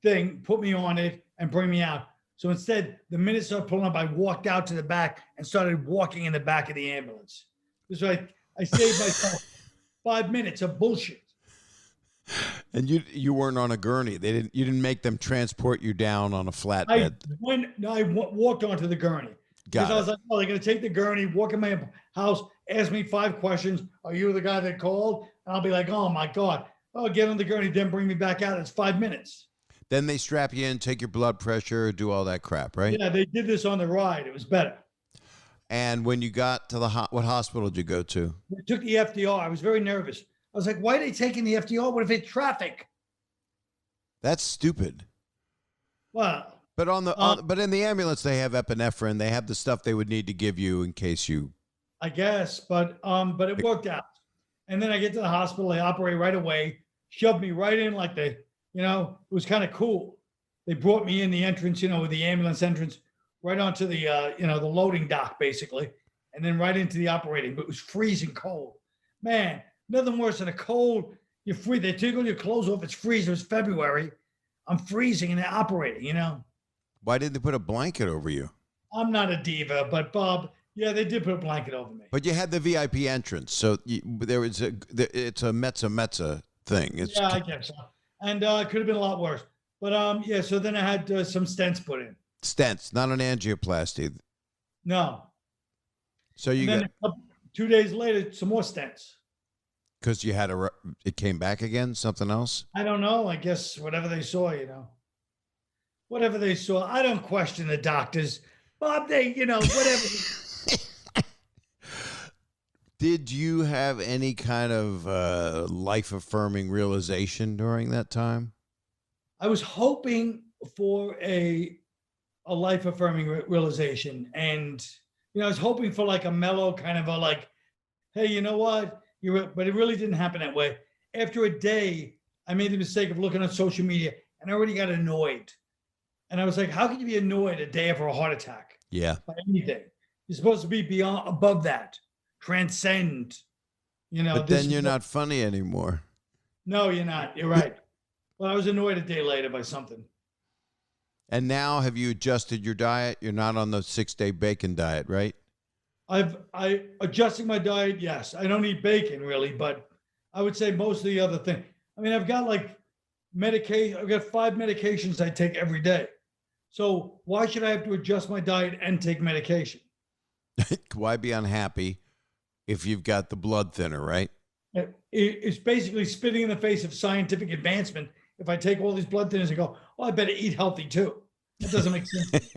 thing, put me on it, and bring me out. So instead, the minute I started pulling up, I walked out to the back and started walking in the back of the ambulance. So I saved myself 5 minutes of bullshit. And you weren't on a gurney. You didn't make them transport you down on a flatbed. I walked onto the gurney. Because I was like, oh, they're going to take the gurney, walk in my house, ask me 5 questions. Are you the guy that called? And I'll be like, oh my God. Oh, get on the gurney, then bring me back out. It's 5 minutes. Then they strap you in, take your blood pressure, do all that crap, right? Yeah, they did this on the ride. It was better. And when you got to what hospital did you go to? I took the FDR. I was very nervous. I was like, why are they taking the FDR? What if it's traffic? That's stupid. Well, but but in the ambulance they have epinephrine. They have the stuff they would need to give you in case you. I guess, but it worked out. And then I get to the hospital. They operate right away. Shoved me right in like it was kind of cool. They brought me in the entrance, with the ambulance entrance, right onto the the loading dock basically, and then right into the operating. But it was freezing cold, man. Nothing worse than a cold. You're free. They take all your clothes off. It's freezing. It was February. I'm freezing and they're operating. Why did they put a blanket over you? I'm not a diva, but Bob, yeah, they did put a blanket over me. But you had the VIP entrance, so it's a Metza thing. I guess so. And it could have been a lot worse. But so then I had some stents put in. Stents, not an angioplasty. No. So you got 2 days later, some more stents. Because you had it came back again, something else? I don't know. I guess whatever they saw, whatever they saw. I don't question the doctors. Bob, whatever. Did you have any kind of life-affirming realization during that time? I was hoping for a life-affirming realization. And, I was hoping for like a mellow kind of hey, you know what? But it really didn't happen that way. After a day, I made the mistake of looking on social media and I already got annoyed. And I was like, how can you be annoyed a day after a heart attack? Yeah. By anything. You're supposed to be above that, transcend, But then you're not funny anymore. No, you're not. You're right. Well, I was annoyed a day later by something. And now have you adjusted your diet? You're not on the 6-day bacon diet, right? I adjusting my diet. Yes. I don't eat bacon really, but I would say most of the other thing. I mean, I've got medication. I've got 5 medications I take every day. So why should I have to adjust my diet and take medication? Why be unhappy if you've got the blood thinner, right? It's basically spitting in the face of scientific advancement. If I take all these blood thinners and go, oh, I better eat healthy too. That doesn't make sense.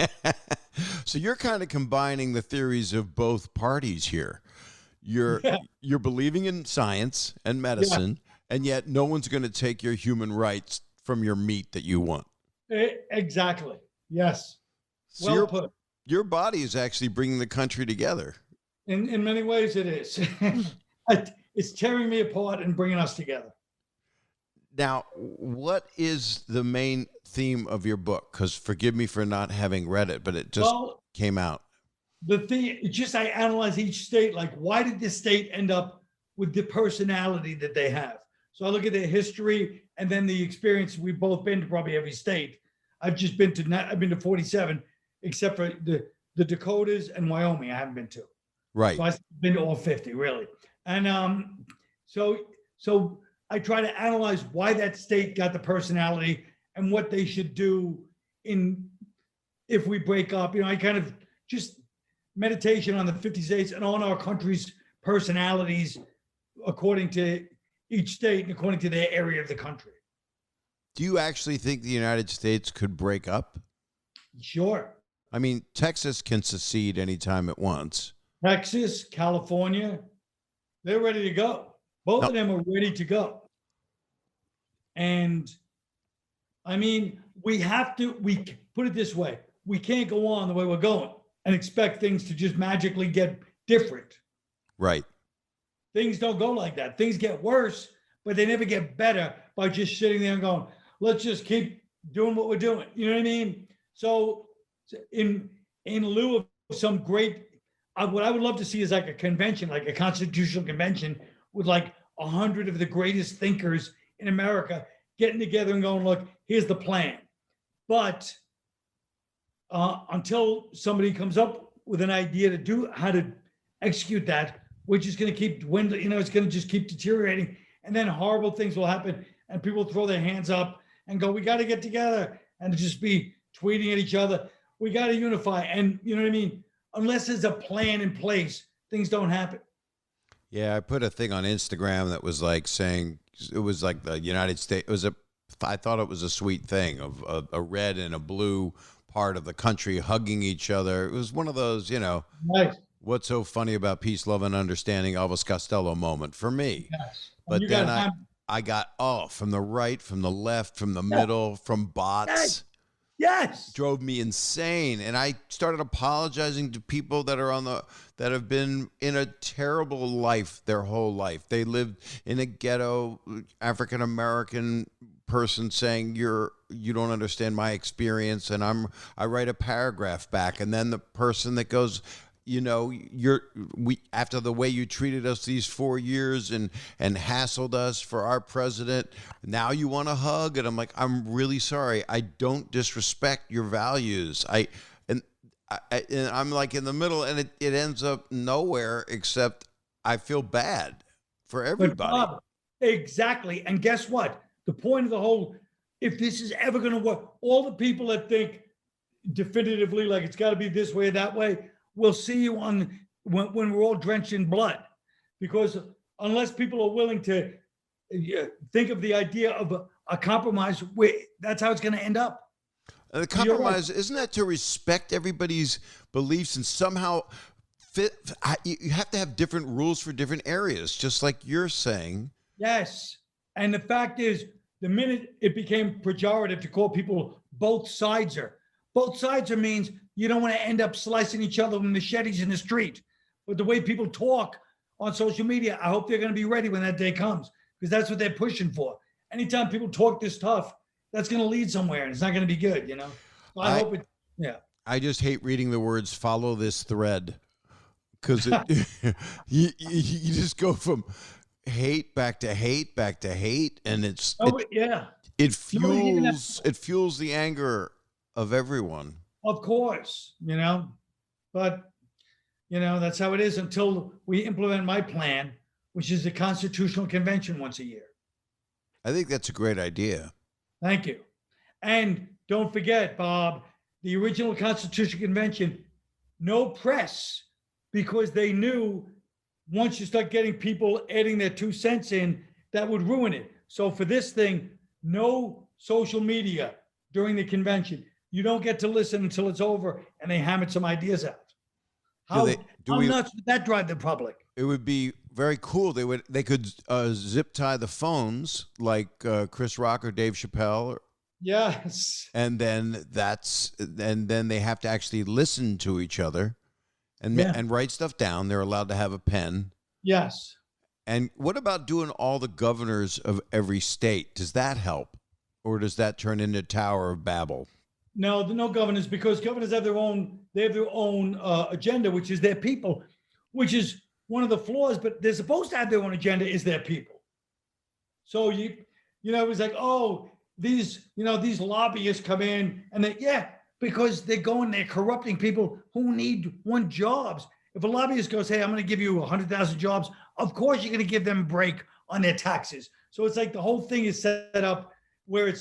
So you're kind of combining the theories of both parties here. You're believing in science and medicine, and yet no one's going to take your human rights from your meat that you want. Exactly. Yes. So well put. Your body is actually bringing the country together. In many ways, it is. It's tearing me apart and bringing us together. Now, what is the main theme of your book? Because forgive me for not having read it, but it just came out. The thing, I analyze each state. Like, why did this state end up with the personality that they have? So I look at their history and then the experience. We've both been to probably every state. I've been to 47, except for the Dakotas and Wyoming. I haven't been to. Right. So I've been to all 50, really. And so I try to analyze why that state got the personality and what they should do if we break up. I kind of just meditation on the 50 states and on our country's personalities according to each state and according to their area of the country. Do you actually think the United States could break up? Sure. I mean, Texas can secede anytime it wants. Texas, California, they're ready to go. Both of them are ready to go. And I mean, we put it this way, we can't go on the way we're going and expect things to just magically get different. Right. Things don't go like that. Things get worse, but they never get better by just sitting there and going, let's just keep doing what we're doing. You know what I mean? So in lieu of some great, what I would love to see is like a convention, like a constitutional convention with like 100 of the greatest thinkers in America getting together and going, look, here's the plan. But until somebody comes up with an idea to how to execute that, we're just going to keep dwindling. It's going to just keep deteriorating. And then horrible things will happen and people throw their hands up and go, we got to get together, and just be tweeting at each other. We got to unify. And you know what I mean? Unless there's a plan in place, things don't happen. Yeah, I put a thing on Instagram that was like saying it was like the United States. I thought it was a sweet thing of a red and a blue part of the country hugging each other. It was one of those, Nice. What's so funny about peace, love, and understanding, Elvis Costello moment for me. Yes. But then I got from the right, from the left, from the middle, from bots. Yes. Drove me insane. And I started apologizing to people that have been in a terrible life their whole life. They lived in a ghetto, African-American person saying you don't understand my experience, and I write a paragraph back, and then the person that goes, after the way you treated us these 4 years and hassled us for our president, now you want a hug. And I'm like, I'm really sorry. I don't disrespect your values. And I'm like in the middle, and it ends up nowhere except I feel bad for everybody. But Bob, exactly. And guess what? The point of the whole, if this is ever going to work, all the people that think definitively like it's got to be this way or that way, we'll see you when we're all drenched in blood. Because unless people are willing to think of the idea of a compromise, that's how it's going to end up. The compromise, isn't that to respect everybody's beliefs and somehow you have to have different rules for different areas, just like you're saying. Yes. And the fact is, the minute it became pejorative to call people both sideser means you don't want to end up slicing each other with machetes in the street. But the way people talk on social media, I hope they're going to be ready when that day comes, because that's what they're pushing for. Anytime people talk this tough, that's going to lead somewhere, and it's not going to be good, So I hope it, yeah. I just hate reading the words "follow this thread" because you just go from hate back to hate back to hate, and it fuels the anger of everyone. Of course, but that's how it is until we implement my plan, which is the Constitutional Convention once a year. I think that's a great idea. Thank you. And don't forget, Bob, the original Constitutional Convention, no press, because they knew once you start getting people adding their 2 cents in, that would ruin it. So for this thing, no social media during the convention. You don't get to listen until it's over and they hammered some ideas out. How nuts would that drive the public? It would be very cool. They could zip tie the phones like Chris Rock or Dave Chappelle. Yes. And then they have to actually listen to each other and write stuff down. They're allowed to have a pen. Yes. And what about doing all the governors of every state? Does that help? Or does that turn into Tower of Babel? No, no governors, because governors have their own agenda, which is their people, which is one of the flaws, but they're supposed to have their own agenda is their people. So it was like, oh, these lobbyists come in and because they're corrupting people who want jobs. If a lobbyist goes, hey, I'm going to give you 100,000 jobs, of course you're going to give them a break on their taxes. So it's like the whole thing is set up where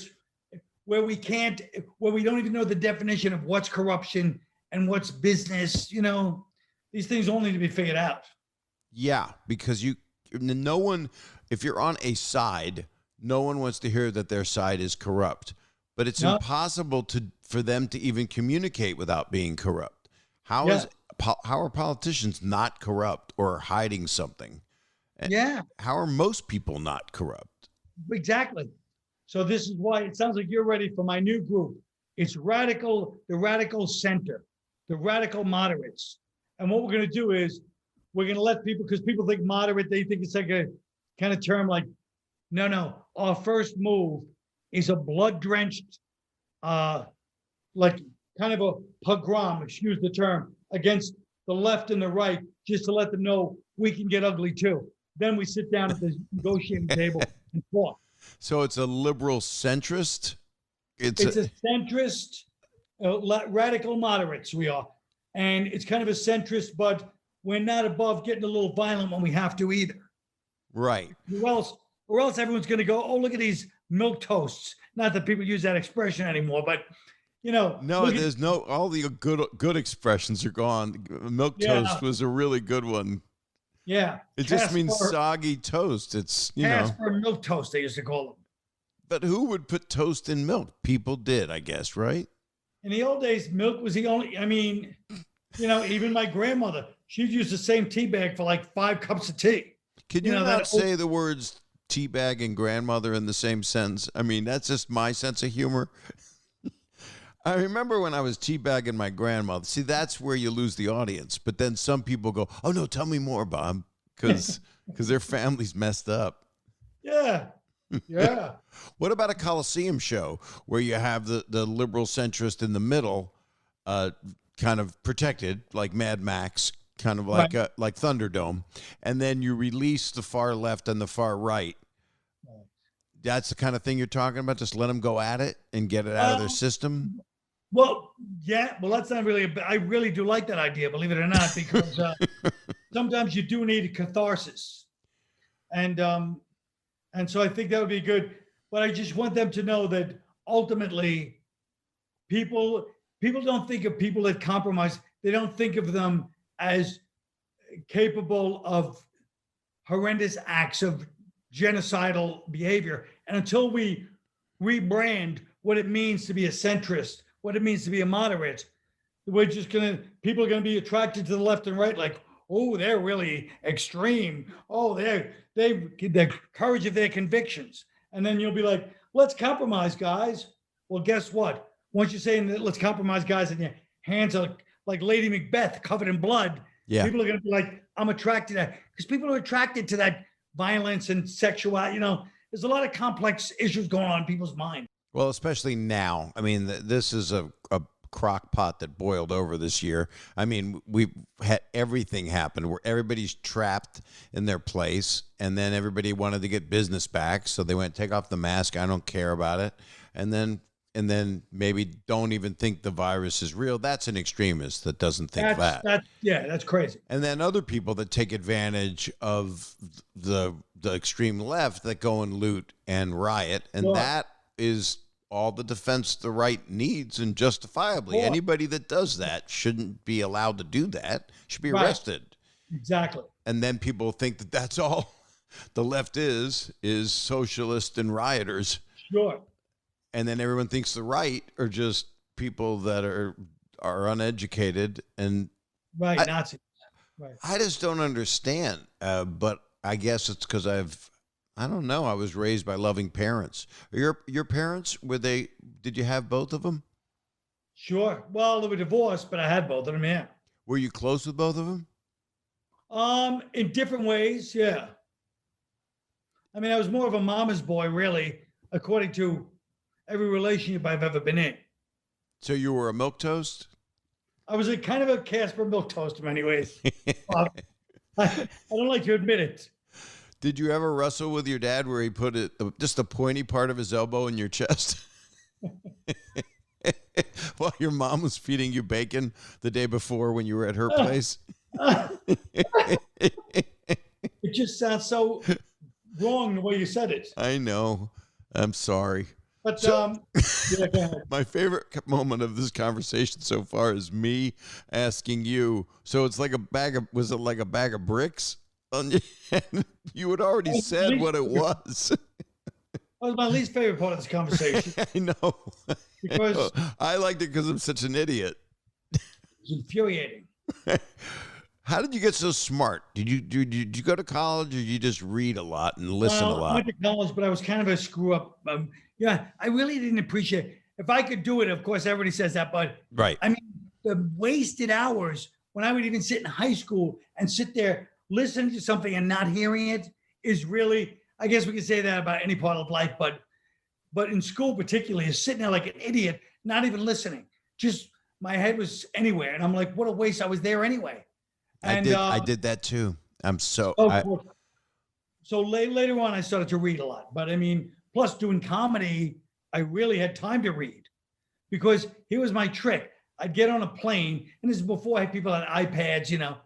we don't even know the definition of what's corruption and what's business. These things all need to be figured out. Yeah, because no one, if you're on a side, no one wants to hear that their side is corrupt. But it's impossible for them to even communicate without being corrupt. How are politicians not corrupt or hiding something? And how are most people not corrupt? Exactly. So this is why it sounds like you're ready for my new group. It's the radical center, the radical moderates. And what we're going to do is we're going to let people, because people think moderate, they think it's like a kind of term like, no. Our first move is a blood-drenched, like kind of a pogrom, excuse the term, against the left and the right, just to let them know we can get ugly too. Then we sit down at the negotiating table and talk. So it's a liberal centrist? It's a centrist, radical moderates we are. And it's kind of a centrist, but we're not above getting a little violent when we have to either. Right. Or else everyone's going to go, oh, look at these milk toasts. Not that people use that expression anymore, but No, there's all the good expressions are gone. Milk toast was a really good one. Yeah. It just means soggy toast. It's, Casper milk toast, they used to call them. But who would put toast in milk? People did, I guess, right? In the old days, milk was the only, even my grandmother, she'd use the same tea bag for like 5 cups of tea. Can you not say the words tea bag and grandmother in the same sentence? I mean, that's just my sense of humor. I remember when I was teabagging my grandmother. See, that's where you lose the audience. But then some people go, oh, no, tell me more, Bob, because their family's messed up. Yeah. Yeah. What about a Coliseum show where you have the liberal centrist in the middle, kind of protected, like Mad Max, kind of like like Thunderdome, and then you release the far left and the far right? That's the kind of thing you're talking about? Just let them go at it and get it out of their system? Well, yeah. Well, that's not really, I really do like that idea, believe it or not, because sometimes you do need a catharsis. And so I think that would be good. But I just want them to know that ultimately people don't think of people that compromise. They don't think of them as capable of horrendous acts of genocidal behavior. And until we rebrand what it means to be a centrist, what it means to be a moderate, people are going to be attracted to the left and right, like, oh, they're really extreme. Oh, the courage of their convictions. And then you'll be like, let's compromise, guys. Well, guess what? Once you're saying that let's compromise, guys, and your hands are like Lady Macbeth covered in blood, people are going to be like, I'm attracted to that. Because people are attracted to that violence and sexuality. There's a lot of complex issues going on in people's mind. Well, especially now. I mean, this is a crock pot that boiled over this year. I mean, we've had everything happen where everybody's trapped in their place, and then everybody wanted to get business back, so they went, take off the mask, I don't care about it, and then maybe don't even think the virus is real. That's an extremist that doesn't think that. That's crazy. And then other people that take advantage of the extreme left that go and loot and riot, and that is all the defense the right needs, and justifiably. Anybody that does that shouldn't be allowed to do that, should be arrested. Exactly. And then people think that that's all the left is socialist and rioters. Sure. And then everyone thinks the right are just people that are uneducated and Nazis. Right. I just don't understand. But I guess it's because I don't know. I was raised by loving parents. Your parents, did you have both of them? Sure. Well, they were divorced, but I had both of them, yeah. Were you close with both of them? In different ways, yeah. I mean, I was more of a mama's boy, really, according to every relationship I've ever been in. So you were a milquetoast? I was a kind of a Casper milquetoast in many ways. I don't like to admit it. Did you ever wrestle with your dad where he put just the pointy part of his elbow in your chest? While your mom was feeding you bacon the day before when you were at her place? It just sounds so wrong the way you said it. I know. I'm sorry. But So- yeah, go ahead. My favorite moment of this conversation so far is me asking you. So it's like was it like a bag of bricks? You had already said what it was. That was my least favorite part of this conversation I know. because I liked it because I'm such an idiot. it's infuriating. How did you get so smart? Did you go to college, or did you just read a lot and listen a I lot? went to college, but I was kind of a screw up. Yeah, I really didn't appreciate it. If I could do it, of course, everybody says that, but Right. I mean, the wasted hours when I would even sit in high school and sit there listening to something and not hearing it is really, I guess we could say that about any part of life, but in school particularly, is sitting there like an idiot, not even listening. Just my head was anywhere, and I'm like, what a waste! I was there anyway. And I did that too. I'm so. So later on, I started to read a lot. But I mean, plus doing comedy, I really had time to read because here was my trick. I'd get on a plane, and this is before I had people had iPads, you know.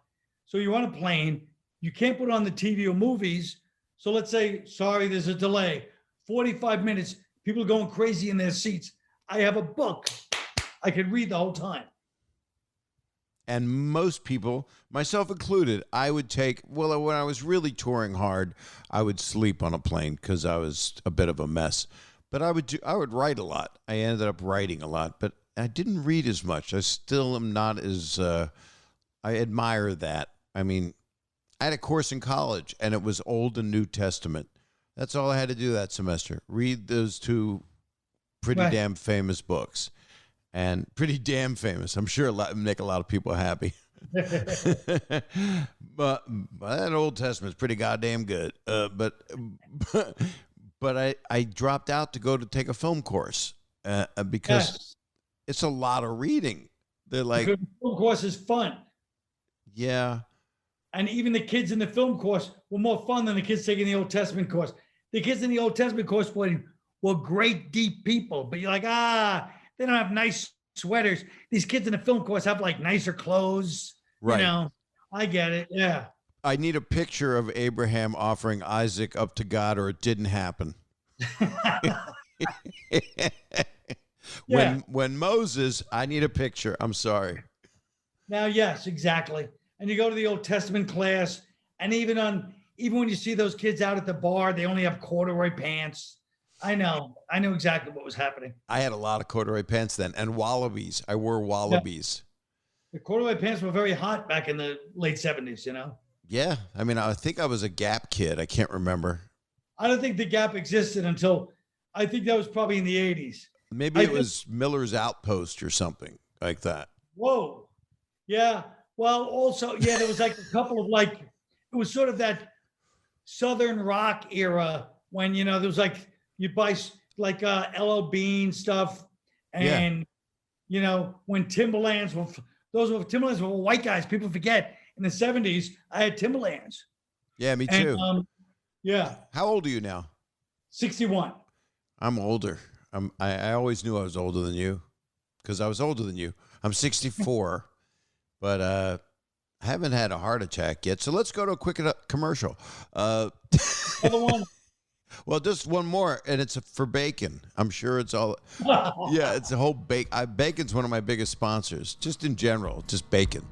So you're on a plane, you can't put on the TV or movies. So let's say, sorry, there's a delay, 45 minutes, people are going crazy in their seats. I have a book. I could read the whole time. And most people, myself included, I would when I was really touring hard, I would sleep on a plane because I was a bit of a mess. But I would write a lot. I ended up writing a lot, but I didn't read as much. I still am not as, I admire that. I mean, I had a course in college, and it was Old and New Testament. That's all I had to do that semester. Read those two pretty Right. damn famous books. And pretty damn famous. I'm sure it make a lot of people happy. but that Old Testament's pretty goddamn good. But I dropped out to go to take a film course because Yes. it's a lot of reading. They're like, Because the film course is fun. yeah, And even the kids in the film course were more fun than the kids taking the Old Testament course. The kids in the Old Testament course were great, deep people. But you're like, they don't have nice sweaters. These kids in the film course have like nicer clothes. right. You know, I get it. Yeah. I need a picture of Abraham offering Isaac up to God, or it didn't happen. Yeah. When Moses, I need a picture. I'm sorry. Now, yes, exactly. And you go to the Old Testament class, and even when you see those kids out at the bar, they only have corduroy pants. I knew exactly what was happening. I had a lot of corduroy pants then, and wallabies. I wore wallabies. The corduroy pants were very hot back in the late 70s, you know? Yeah. I mean, I think I was a Gap kid. I can't remember. I don't think the Gap existed until, I think that was probably in the 80s. Maybe it was Miller's Outpost or something like that. Whoa. Yeah. Well, also, yeah, there was like a couple of it was sort of that Southern rock era when, you know, there was like, you'd buy like LL Bean stuff. And, you know, when Timberlands were white guys, people forget in the 70s, I had Timberlands. Yeah, me too. And, yeah, How old are you now? 61. I'm older. I always knew I was older than you because I was older than you. I'm 64, but I haven't had a heart attack yet. So let's go to a quick commercial. Other one. Well, just one more, and it's for bacon. I'm sure it's all. Yeah, it's a whole bacon's one of my biggest sponsors, just in general, just bacon.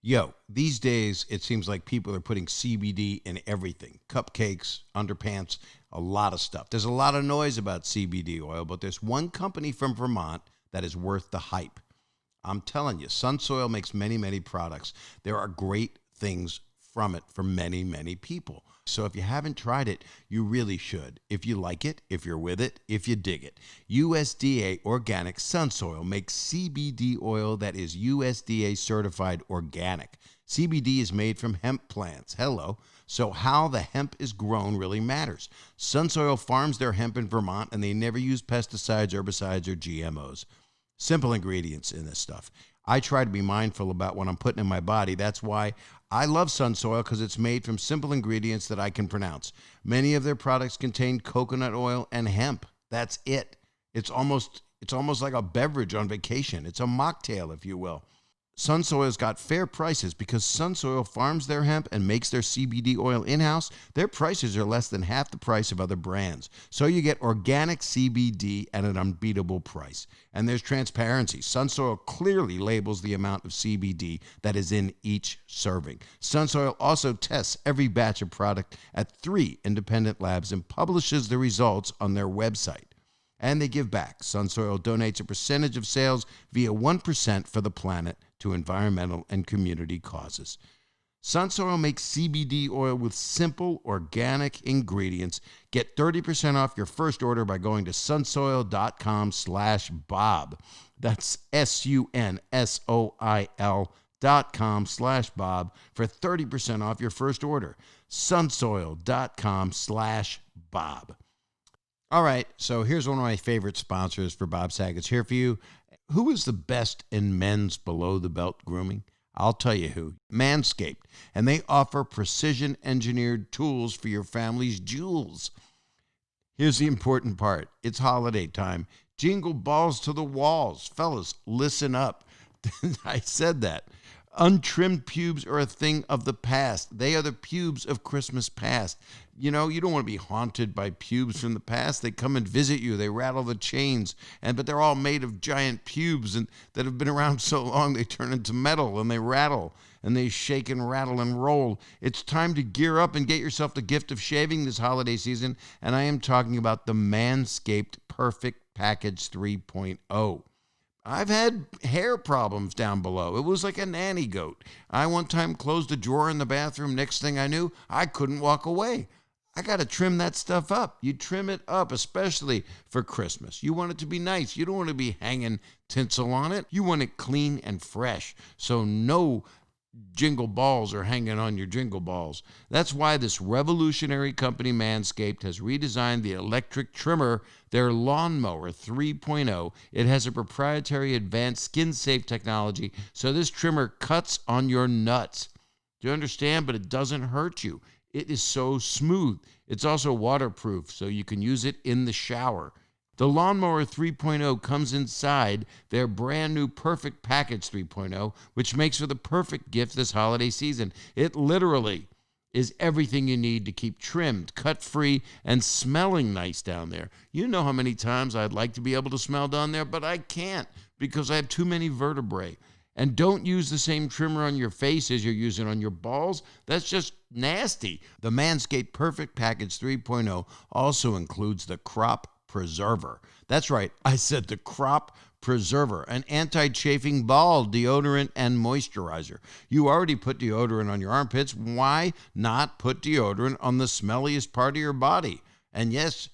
Yo, these days it seems like people are putting CBD in everything. Cupcakes, underpants, a lot of stuff. There's a lot of noise about CBD oil, but there's one company from Vermont that is worth the hype. I'm telling you, Sunsoil makes many, many products. There are great things from it for many, many people. So if you haven't tried it, you really should. If you like it, if you're with it, if you dig it. USDA Organic Sunsoil makes CBD oil that is USDA certified organic. CBD is made from hemp plants. Hello. So how the hemp is grown really matters. Sunsoil farms their hemp in Vermont, and they never use pesticides, herbicides, or GMOs. Simple ingredients in this stuff. I try to be mindful about what I'm putting in my body. That's why I love Sun Soil, because it's made from simple ingredients that I can pronounce. Many of their products contain coconut oil and hemp. That's it. It's almost like a beverage on vacation. It's a mocktail, if you will. Sun Soil's got fair prices because Sun Soil farms their hemp and makes their CBD oil in-house. Their prices are less than half the price of other brands. So you get organic CBD at an unbeatable price. And there's transparency. Sun Soil clearly labels the amount of CBD that is in each serving. Sun Soil also tests every batch of product at 3 independent labs and publishes the results on their website. And they give back. Sun Soil donates a percentage of sales via 1% for the planet to environmental and community causes. Sun Soil makes CBD oil with simple, organic ingredients. Get 30% off your first order by going to sunsoil.com/Bob. That's sunsoil.com/Bob for 30% off your first order. sunsoil.com/Bob. All right, so here's one of my favorite sponsors for Bob Saget's Here For You. Who is the best in men's below-the-belt grooming? I'll tell you who. Manscaped. And they offer precision-engineered tools for your family's jewels. Here's the important part. It's holiday time. Jingle balls to the walls. Fellas, listen up. I said that. Untrimmed pubes are a thing of the past. They are the pubes of Christmas past. You know, you don't want to be haunted by pubes from the past. They come and visit you. They rattle the chains, but they're all made of giant pubes and that have been around so long they turn into metal and they rattle and they shake and rattle and roll. It's time to gear up and get yourself the gift of shaving this holiday season, and I am talking about the Manscaped Perfect Package 3.0. I've had hair problems down below. It was like a nanny goat. I one time closed a drawer in the bathroom. Next thing I knew, I couldn't walk away. I got to trim that stuff up. You trim it up, especially for Christmas. You want it to be nice. You don't want to be hanging tinsel on it. You want it clean and fresh. So no jingle balls are hanging on your jingle balls. That's why this revolutionary company, Manscaped, has redesigned the electric trimmer, their Lawnmower 3.0. It has a proprietary advanced skin-safe technology, so this trimmer cuts on your nuts. Do you understand? But it doesn't hurt you. It is so smooth. It's also waterproof, so you can use it in the shower. The Lawnmower 3.0 comes inside their brand new Perfect Package 3.0, which makes for the perfect gift this holiday season. It literally is everything you need to keep trimmed, cut-free, and smelling nice down there. You know how many times I'd like to be able to smell down there, but I can't because I have too many vertebrae. And don't use the same trimmer on your face as you're using on your balls. That's just nasty. The Manscaped Perfect Package 3.0 also includes the Crop Preserver. That's right, I said the Crop Preserver, an anti-chafing ball deodorant and moisturizer. You already put deodorant on your armpits. Why not put deodorant on the smelliest part of your body? And yes,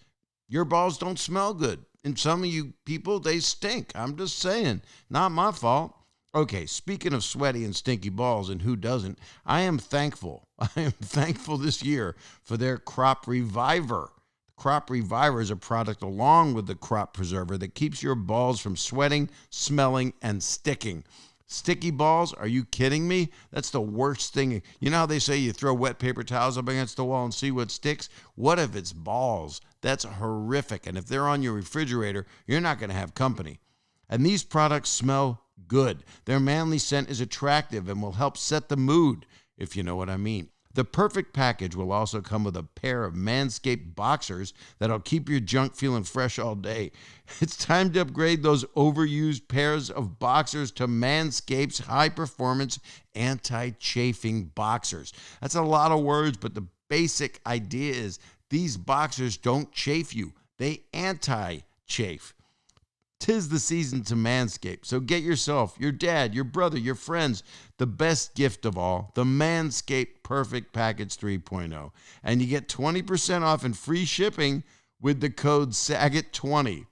your balls don't smell good. And some of you people, they stink. I'm just saying, not my fault. Okay, speaking of sweaty and stinky balls, and who doesn't, I am thankful this year for their Crop Reviver. Crop Reviver is a product along with the Crop Preserver that keeps your balls from sweating, smelling, and sticking. Sticky balls? Are you kidding me? That's the worst thing. You know how they say you throw wet paper towels up against the wall and see what sticks? What if it's balls? That's horrific. And if they're on your refrigerator, you're not going to have company. And these products smell good. Their manly scent is attractive and will help set the mood, if you know what I mean. The Perfect Package will also come with a pair of Manscaped boxers that'll keep your junk feeling fresh all day. It's time to upgrade those overused pairs of boxers to Manscaped's high-performance anti-chafing boxers. That's a lot of words, but the basic idea is these boxers don't chafe you. They anti-chafe. 'Tis the season to Manscaped, so get yourself, your dad, your brother, your friends, the best gift of all, the Manscaped Perfect Package 3.0. And you get 20% off and free shipping with the code SAGET20.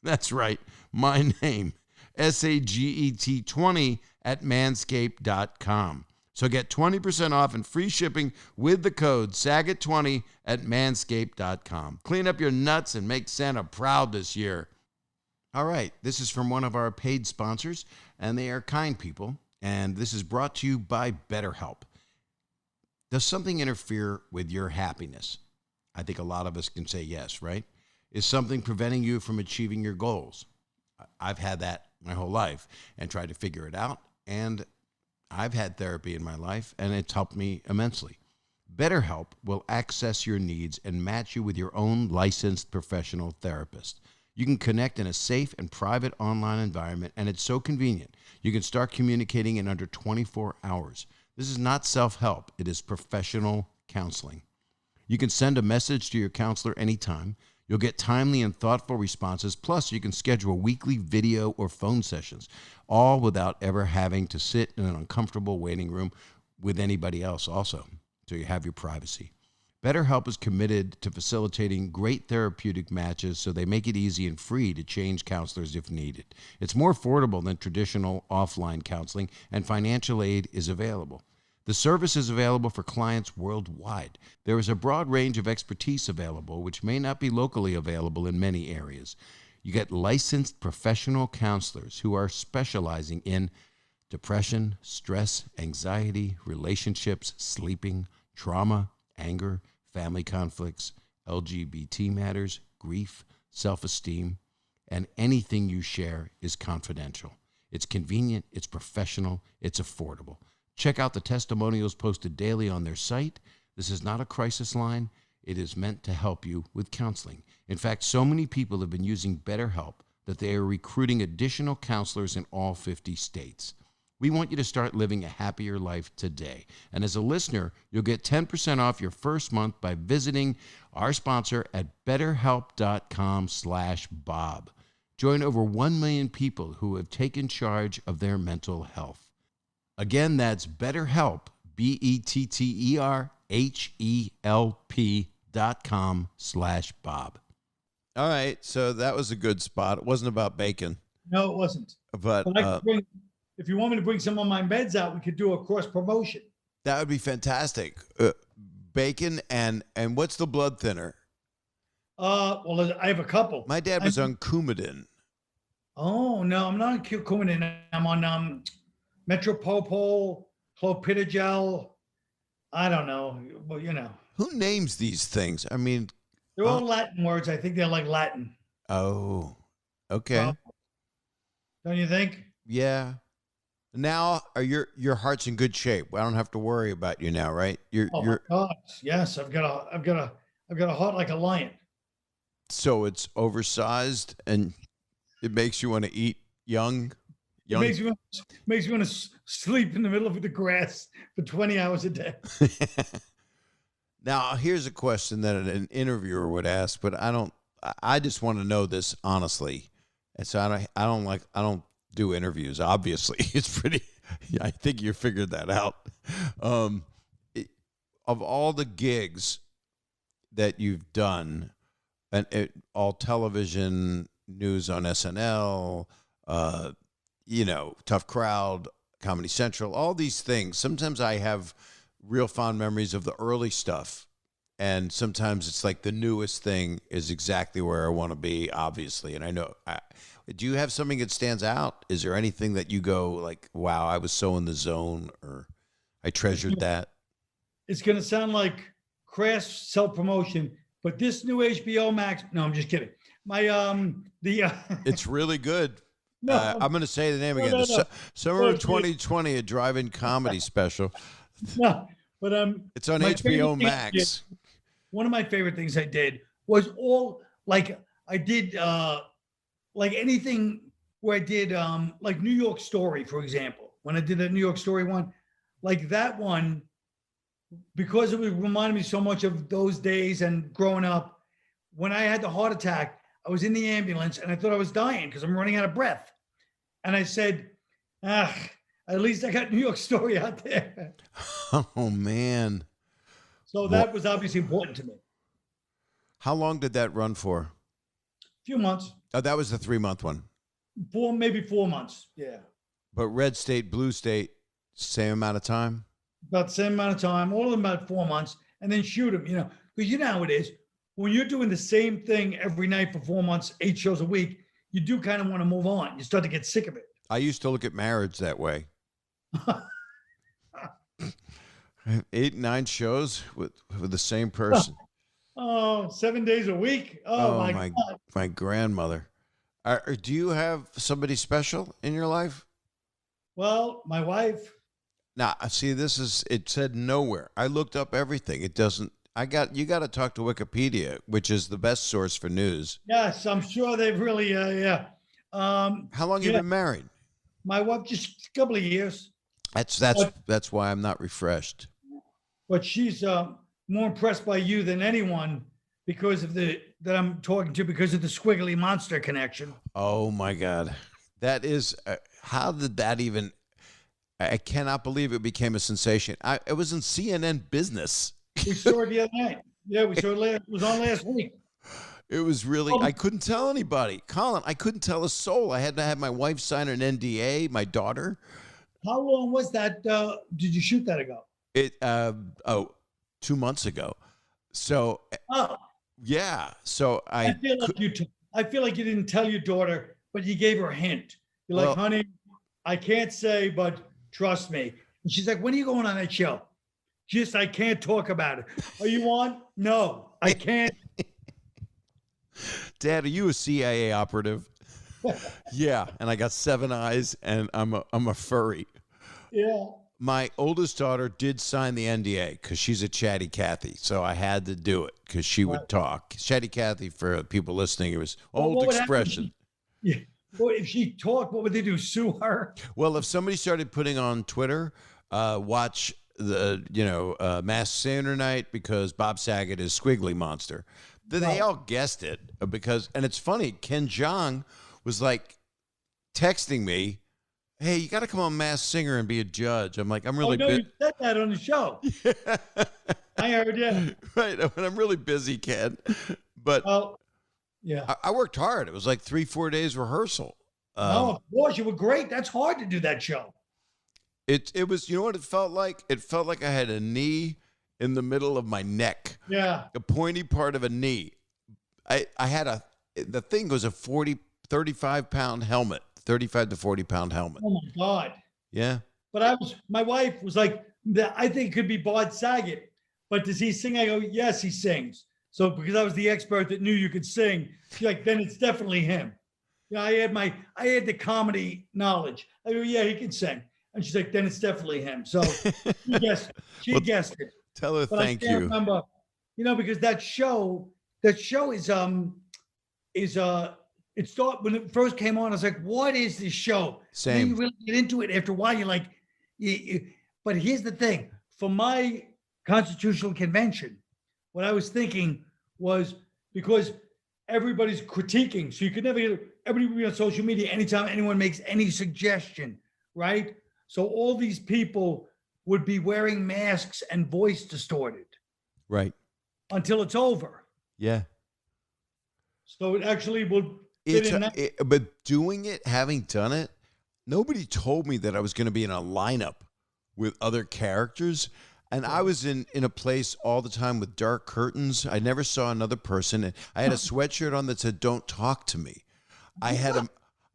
That's right, my name, SAGET20 at manscaped.com. So get 20% off and free shipping with the code SAGET20 at manscaped.com. Clean up your nuts and make Santa proud this year. All right. This is from one of our paid sponsors, and they are kind people. And this is brought to you by BetterHelp. Does something interfere with your happiness? I think a lot of us can say yes, right? Is something preventing you from achieving your goals? I've had that my whole life and tried to figure it out. And I've had therapy in my life, and it's helped me immensely. BetterHelp will access your needs and match you with your own licensed professional therapist. You can connect in a safe and private online environment, and it's so convenient. You can start communicating in under 24 hours. This is not self-help. It is professional counseling. You can send a message to your counselor anytime. You'll get timely and thoughtful responses. Plus, you can schedule weekly video or phone sessions, all without ever having to sit in an uncomfortable waiting room with anybody else also. So you have your privacy. BetterHelp is committed to facilitating great therapeutic matches, so they make it easy and free to change counselors if needed. It's more affordable than traditional offline counseling, and financial aid is available. The service is available for clients worldwide. There is a broad range of expertise available, which may not be locally available in many areas. You get licensed professional counselors who are specializing in depression, stress, anxiety, relationships, sleeping, trauma, anger, family conflicts, LGBT matters, grief, self-esteem, and anything you share is confidential. It's convenient, it's professional, it's affordable. Check out the testimonials posted daily on their site. This is not a crisis line. It is meant to help you with counseling. In fact, so many people have been using BetterHelp that they are recruiting additional counselors in all 50 states. We want you to start living a happier life today. And as a listener, you'll get 10% off your first month by visiting our sponsor at betterhelp.com/Bob. Join over 1 million people who have taken charge of their mental health. Again, that's BetterHelp, BetterHelp.com/Bob. All right, so that was a good spot. It wasn't about bacon. No, it wasn't. But if you want me to bring some of my meds out, we could do a cross promotion. that would be fantastic. Bacon and what's the blood thinner? Well, I have a couple. My dad was on Coumadin. Oh no, I'm not on Coumadin. I'm on Metropopol, Clopidogrel. I don't know. Well, you know. Who names these things? I mean, They're all Latin words. I think they're like Latin. oh, okay. Don't you think? Yeah. Now, are your heart's in good shape? I don't have to worry about you now, right? You're My God. Yes, I've got a heart like a lion. So it's oversized and it makes you want to eat young. It makes you want to sleep in the middle of the grass for 20 hours a day. Now, here's a question that an interviewer would ask, but I just want to know this honestly. And so I don't do interviews. Obviously, it's pretty, I think you figured that out. Of all the gigs that you've done, and all television, news on SNL, Tough Crowd, Comedy Central, all these things. Sometimes I have real fond memories of the early stuff. And sometimes it's like the newest thing is exactly where I want to be, obviously. And I know, do you have something that stands out? Is there anything that you go like, wow, I was so in the zone, or I treasured that? It's going to sound like crass self-promotion, but this new HBO Max, no, I'm just kidding. It's really good. No, I'm going to say the name again. No. Summer of 2020, a drive-in comedy special. No, but it's on HBO Max. One of my favorite things I did was I did like anything where I did like New York Story, for example. When I did a New York Story one, like that one, because it would remind me so much of those days and growing up. When I had the heart attack, I was in the ambulance and I thought I was dying because I'm running out of breath. And I said, at least I got New York Story out there. Oh, man. So that was obviously important to me. How long did that run for? A few months. Oh, that was the 3-month one. Maybe 4 months. Yeah. But Red State, Blue State, same amount of time? About the same amount of time, all of them about 4 months, and then shoot them, because you know how it is. When you're doing the same thing every night for 4 months, 8 shows a week, you do kind of want to move on. You start to get sick of it. I used to look at marriage that way. 8, 9 shows with the same person. Oh, 7 days a week. Oh, my God. My grandmother. Do you have somebody special in your life? Well, my wife. Now, see, it said nowhere. I looked up everything. It doesn't. You got to talk to Wikipedia, which is the best source for news. Yes, I'm sure they've really, yeah. How long you been married? My wife, just a couple of years. That's why I'm not refreshed. But she's more impressed by you than anyone because of that I'm talking to, because of the squiggly monster connection. Oh my God, that is how did that even? I cannot believe it became a sensation. It was in CNN Business. We saw it the other night. Yeah, we saw it. It was on last week. It was really. I couldn't tell anybody, Colin. I couldn't tell a soul. I had to have my wife sign an NDA. My daughter. How long was that? Did you shoot that ago? 2 months ago. So. Yeah. So I feel like you didn't tell your daughter, but you gave her a hint. You're like, honey, I can't say, but trust me. And she's like, when are you going on that show? Just, I can't talk about it. Are you on? No, I can't. Dad, are you a CIA operative? Yeah. And I got 7 eyes and I'm a furry. Yeah. My oldest daughter did sign the NDA because she's a chatty Cathy. So I had to do it because she would talk. Chatty Cathy, for people listening, it was old expression. Yeah. Well, if she talked, what would they do? Sue her? Well, if somebody started putting on Twitter, watch the Masked Singer Night because Bob Saget is Squiggly Monster. They all guessed it and it's funny. Ken Jeong was like texting me, hey, you got to come on Masked Singer and be a judge. I'm like, I'm really you said that on the show. Yeah. I heard you. Right. I'm really busy, Ken. But yeah, I worked hard. It was like 3-4 days rehearsal. Of course, you were great. That's hard to do that show. It was, you know what it felt like? It felt like I had a knee in the middle of my neck. Yeah. A pointy part of a knee. I had the thing was a 35-pound helmet. 35 to 40-pound helmet. Oh my God. Yeah. But my wife was like, I think it could be Bob Saget, but does he sing? I go, yes, he sings. So because I was the expert that knew you could sing, she's like, then it's definitely him. Yeah, I had the comedy knowledge. I go, yeah, he can sing. And she's like, then it's definitely him. So she guessed it. Tell her but thank I can't you. Remember, because that show it started when it first came on. I was like, what is this show? Same. Then you really get into it. After a while, you're like, but here's the thing. For my constitutional convention, what I was thinking was, because everybody's critiquing, so you could never get everybody on social media anytime anyone makes any suggestion, right? So all these people would be wearing masks and voice distorted. Right. Until it's over. Yeah. So it actually will... But doing it, having done it, nobody told me that I was going to be in a lineup with other characters. And I was in a place all the time with dark curtains. I never saw another person. I had a sweatshirt on that said, don't talk to me. I had an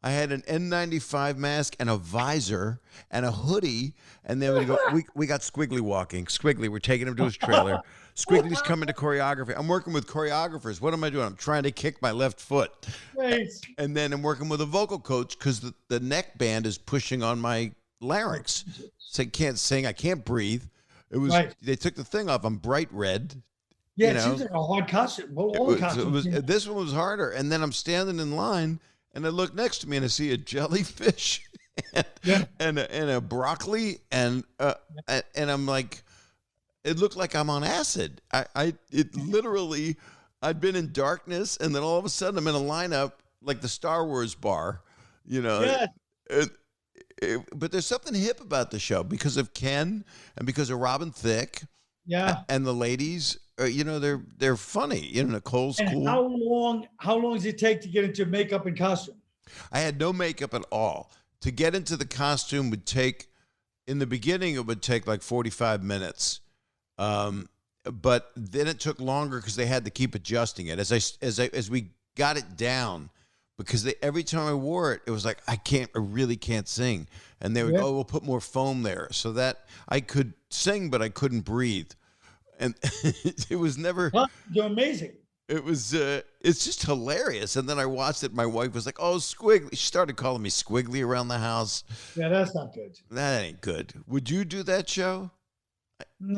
N95 mask and a visor and a hoodie. And then we got Squiggly walking. Squiggly, we're taking him to his trailer. Squiggly's coming to choreography. I'm working with choreographers. What am I doing? I'm trying to kick my left foot. Nice. And then I'm working with a vocal coach because the neck band is pushing on my larynx. So I can't sing. I can't breathe. It was They took the thing off. I'm bright red. Yeah, it seems like a hard costume. Well, all the costumes. This one was harder. And then I'm standing in line and I look next to me and I see a jellyfish and a broccoli and I'm like, it looked like I'm on acid. It literally, I'd been in darkness, and then all of a sudden I'm in a lineup like the Star Wars bar, Yeah. But there's something hip about the show because of Ken and because of Robin Thicke. Yeah. And the ladies, they're funny. Nicole's and cool. How long does it take to get into makeup and costume? I had no makeup at all. To get into the costume in the beginning, it would take like 45 minutes. But then it took longer because they had to keep adjusting it. As we got it down, because every time I wore it, it was like, I really can't sing. And they would go, oh, we'll put more foam there so that I could sing, but I couldn't breathe. And it was never. Huh? You're amazing. It was, it's just hilarious. And then I watched it. My wife was like, oh, Squiggly. She started calling me Squiggly around the house. Yeah, that's not good. That ain't good. Would you do that show?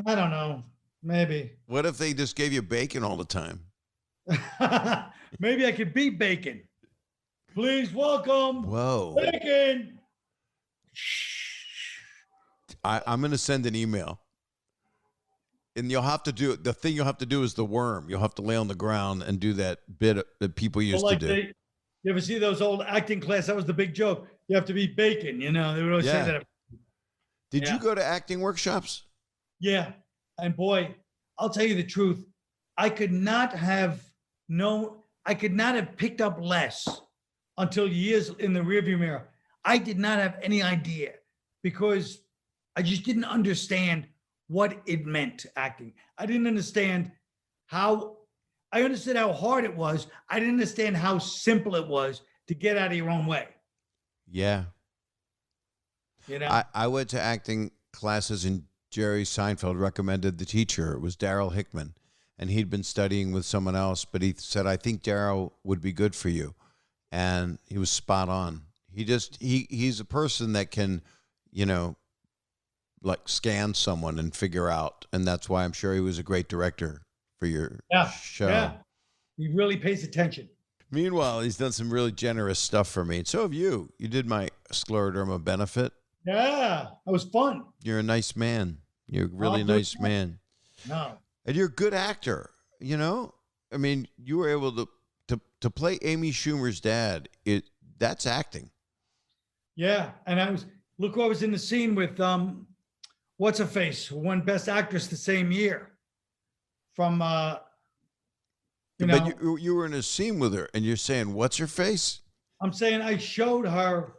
I don't know. Maybe. What if they just gave you bacon all the time? Maybe I could be bacon. Please welcome. Whoa. Bacon. I'm going to send an email. And you'll have to do the thing. You'll have to do is the worm. You'll have to lay on the ground and do that bit that people used to do. You ever see those old acting class? That was the big joke. You have to be bacon. You know, they would always say that. Did you go to acting workshops? Yeah. And boy, I'll tell you the truth. I could not have picked up less until years in the rearview mirror. I did not have any idea because I just didn't understand what it meant, acting. I didn't understand I understood how hard it was. I didn't understand how simple it was to get out of your own way. Yeah. You know, I went to acting classes and Jerry Seinfeld recommended the teacher. It was Daryl Hickman. And he'd been studying with someone else, but he said, I think Daryl would be good for you. And he was spot on. He's a person that can, like scan someone and figure out. And that's why I'm sure he was a great director for your show. Yeah. He really pays attention. Meanwhile, he's done some really generous stuff for me. And so have you. You did my scleroderma benefit. Yeah, that was fun. You're a nice man. You're a really nice man. No. And you're a good actor, I mean, you were able to play Amy Schumer's dad. That's acting. Yeah, and look who I was in the scene with what's her face, who won Best Actress the same year. From But you were in a scene with her and you're saying, what's her face? I'm saying I showed her.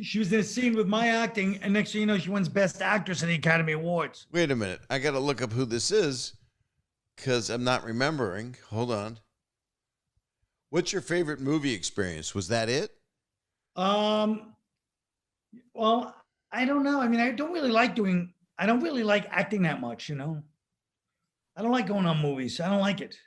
She was in a scene with my acting, and next thing you know, she wins Best Actress in the Academy Awards. Wait a minute. I got to look up who this is because I'm not remembering. Hold on. What's your favorite movie experience? Was that it? Well, I don't know. I mean, I don't really like acting that much, I don't like going on movies. I don't like it.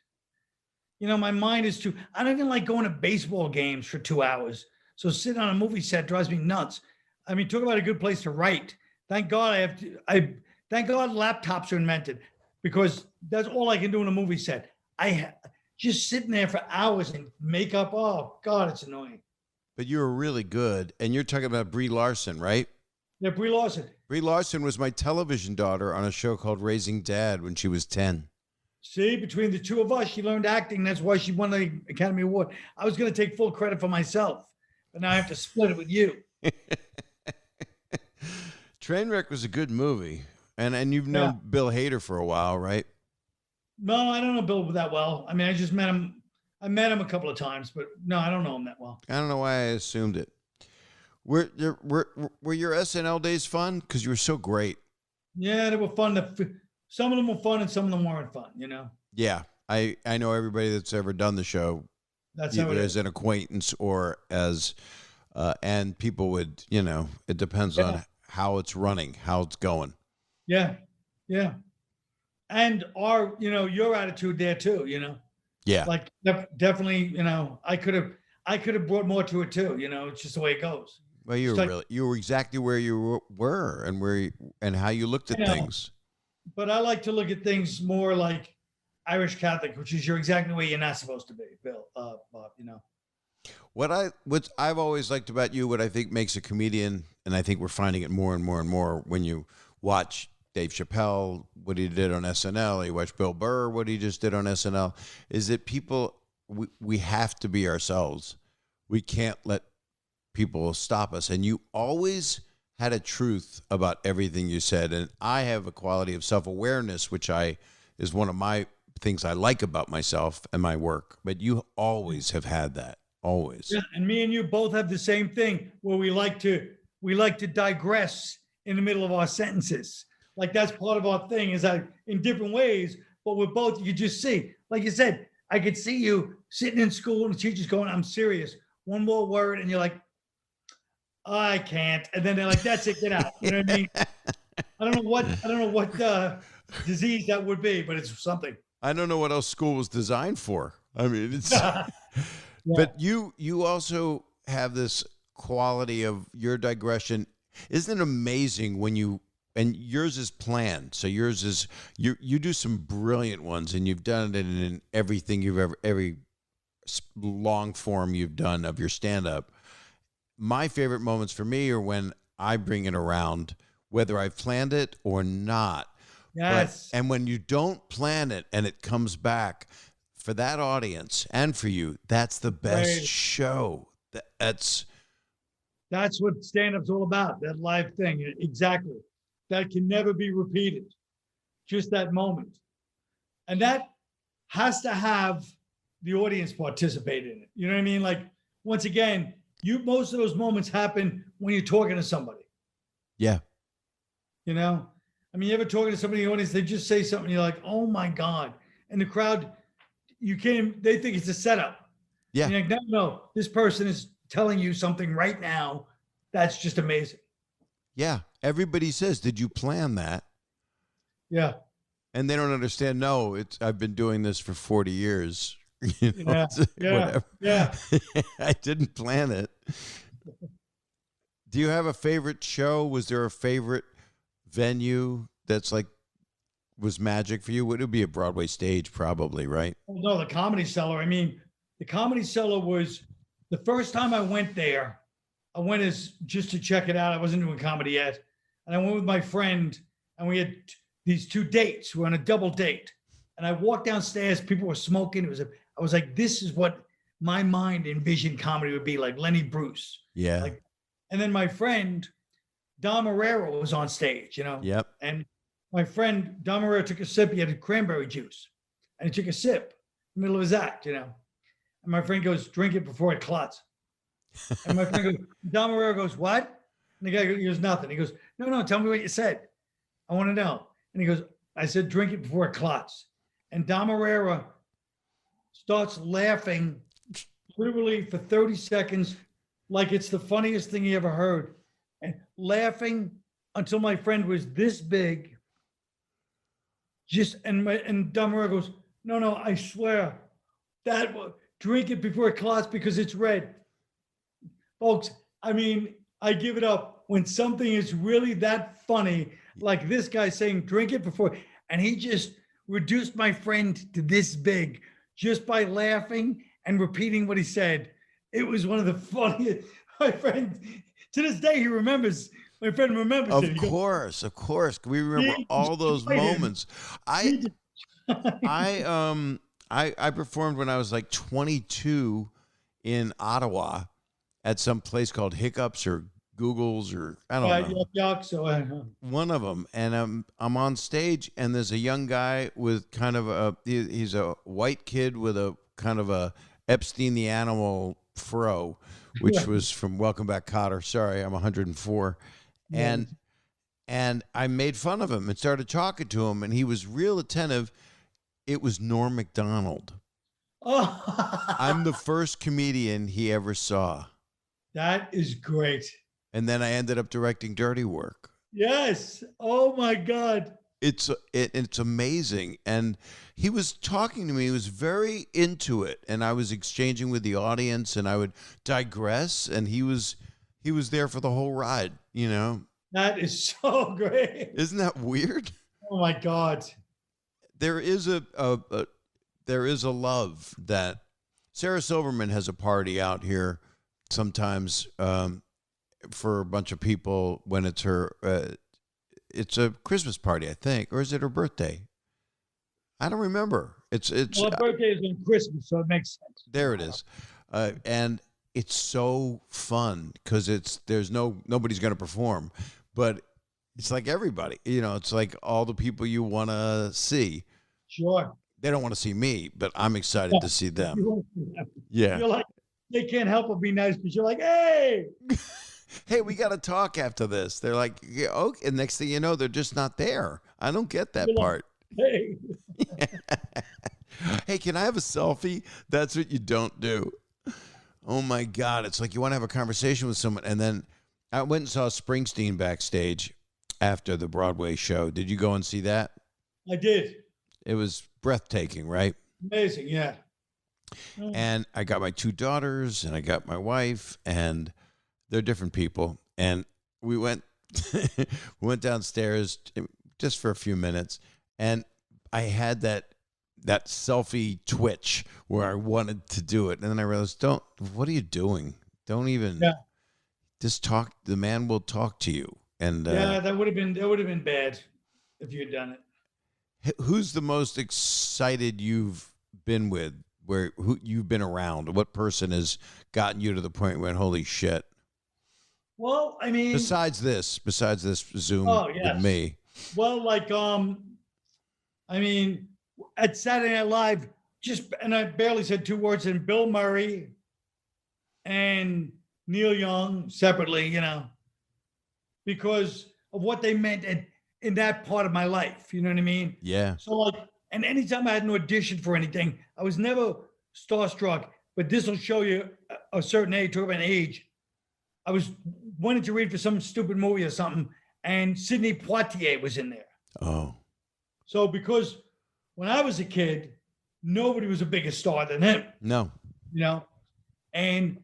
My mind is I don't even like going to baseball games for 2 hours. So sitting on a movie set drives me nuts. I mean, talk about a good place to write. Thank God thank God laptops are invented because that's all I can do in a movie set. Just sitting there for hours and makeup. Oh God, it's annoying. But you were really good. And you're talking about Brie Larson, right? Yeah, Brie Larson. Brie Larson was my television daughter on a show called Raising Dad when she was 10. See, between the two of us, she learned acting. That's why she won the Academy Award. I was going to take full credit for myself. But now I have to split it with you. Trainwreck was a good movie. And you've known Bill Hader for a while, right? No, I don't know Bill that well. I mean, I just met him. I met him a couple of times, but no, I don't know him that well. I don't know why I assumed it. Were your SNL days fun? Because you were so great. Yeah, they were fun. Some of them were fun and some of them weren't fun, Yeah, I know everybody that's ever done the show. That's either as an acquaintance or as, and people would, it depends on how it's running, how it's going. Yeah. Yeah. And your attitude there too, Yeah. Like definitely, I could have brought more to it too. It's just the way it goes. Well, you were exactly where you were and how you looked at things. But I like to look at things more like Irish Catholic, which is exactly where you're not supposed to be, Bill, Bob, What I've always liked about you, what I think makes a comedian, and I think we're finding it more and more and more when you watch Dave Chappelle, what he did on SNL, you watch Bill Burr, what he just did on SNL, is that people, we have to be ourselves. We can't let people stop us. And you always had a truth about everything you said. And I have a quality of self-awareness, which is one of my things I like about myself and my work, but you always have had that, always. Yeah, and me and you both have the same thing where we like to digress in the middle of our sentences. Like that's part of our thing is that in different ways, but we're both, you just see, like you said, I could see you sitting in school and the teacher's going, I'm serious. One more word. And you're like, I can't. And then they're like, that's it, get out. You know what I mean? I don't know what disease that would be, but it's something. I don't know what else school was designed for. I mean, it's, Yeah. but you also have this quality of your digression. Isn't it amazing when and yours is planned. So yours is, you do some brilliant ones, and you've done it in everything every long form you've done of your stand-up. My favorite moments for me are when I bring it around, whether I've planned it or not. Yes. And when you don't plan it and it comes back for that audience and for you, that's the best Right. show. That's what stand-up's all about, that live thing. Exactly. That can never be repeated. Just that moment. And that has to have the audience participate in it. You know what I mean? Like, once again, most of those moments happen when you're talking to somebody. yeah. You know? I mean, you ever talking to somebody in the audience, they just say something, you're like, oh my God. And the crowd, they think it's a setup. Yeah. And you're like, no, this person is telling you something right now. That's just amazing. Yeah. Everybody says, did you plan that? Yeah. And they don't understand. No, I've been doing this for 40 years. You know, whatever. Yeah. I didn't plan it. Do you have a favorite show? Was there a favorite venue that's like was magic for you? Would it be a Broadway stage? Probably, right? No, the Comedy Cellar. I mean, the Comedy Cellar was the first time I went there. I went as just to check it out. I wasn't doing comedy yet. And I went with my friend, and we had these 2 dates. We were on a double date. And I walked downstairs, people were smoking. I was like, this is what my mind envisioned comedy would be like, Lenny Bruce. Yeah. And then my friend, Dom Herrera, was on stage, you know? Yep. And my friend, Dom Herrera, took a sip. He had cranberry juice. And he took a sip in the middle of his act, you know? And my friend goes, drink it before it clots. And my friend goes, Dom Herrera goes, what? And the guy goes, nothing. He goes, no, tell me what you said. I want to know. And he goes, I said, drink it before it clots. And Dom Herrera starts laughing literally for 30 seconds like it's the funniest thing he ever heard. And laughing until my friend was this big. And Dom Herrera goes, no, I swear, drink it before it clots because it's red. Folks, I mean, I give it up when something is really that funny, like this guy saying, drink it before, and he just reduced my friend to this big just by laughing and repeating what he said. It was one of the funniest. My friend, to this day, he remembers. My friend remembers it. Of course. We remember all those moments. I performed when I was like 22 in Ottawa at some place called Hiccups or Google's or I don't know. Yuck. One of them. And I'm on stage, and there's a young guy with kind of he's a white kid with a kind of a Epstein the Animal fro, which was from Welcome Back, Kotter. Sorry, I'm 104. And I made fun of him and started talking to him, and he was real attentive. It was Norm Macdonald. Oh. I'm the first comedian he ever saw. That is great. And then I ended up directing Dirty Work. Yes. Oh my God. It's amazing. And he was talking to me. He was very into it. And I was exchanging with the audience, and I would digress. And he was there for the whole ride, you know? That is so great. Isn't that weird? Oh my God. There is a love that Sarah Silverman has a party out here sometimes for a bunch of people when it's it's a Christmas party, I think, or is it her birthday? I don't remember. It's Well, her birthday is on Christmas, so it makes sense. There it is, and it's so fun because nobody's going to perform, but it's like everybody, you know, it's like all the people you want to see. Sure. They don't want to see me, but I'm excited to see them. Yeah. You're like, they can't help but be nice because you're like, hey. Hey, we got to talk after this. They're like, yeah, okay. And next thing you know, they're just not there. I don't get that part. Hey. Hey, can I have a selfie? That's what you don't do. Oh my God. It's like you want to have a conversation with someone. And then I went and saw Springsteen backstage after the Broadway show. Did you go and see that? I did. It was breathtaking, right? Amazing, yeah. And I got my 2 daughters and I got my wife, and they're different people. And we went we went downstairs just for a few minutes, and I had that selfie twitch where I wanted to do it. And then I realized, what are you doing? Don't even just talk. The man will talk to you. And that would have been bad if you had done it. Who's the most excited you've been with, who you've been around? What person has gotten you to the point where, holy shit? Well, I mean, besides this Zoom with me. Well, like, I mean, at Saturday Night Live, and I barely said 2 words, and Bill Murray and Neil Young separately, because of what they meant in that part of my life. You know what I mean? Yeah. So like, and anytime I had an audition for anything, I was never starstruck, but this will show you a certain age, talk about an age. I was wanting to read for some stupid movie or something, and Sidney Poitier was in there. Oh. So because when I was a kid, nobody was a bigger star than him. No. And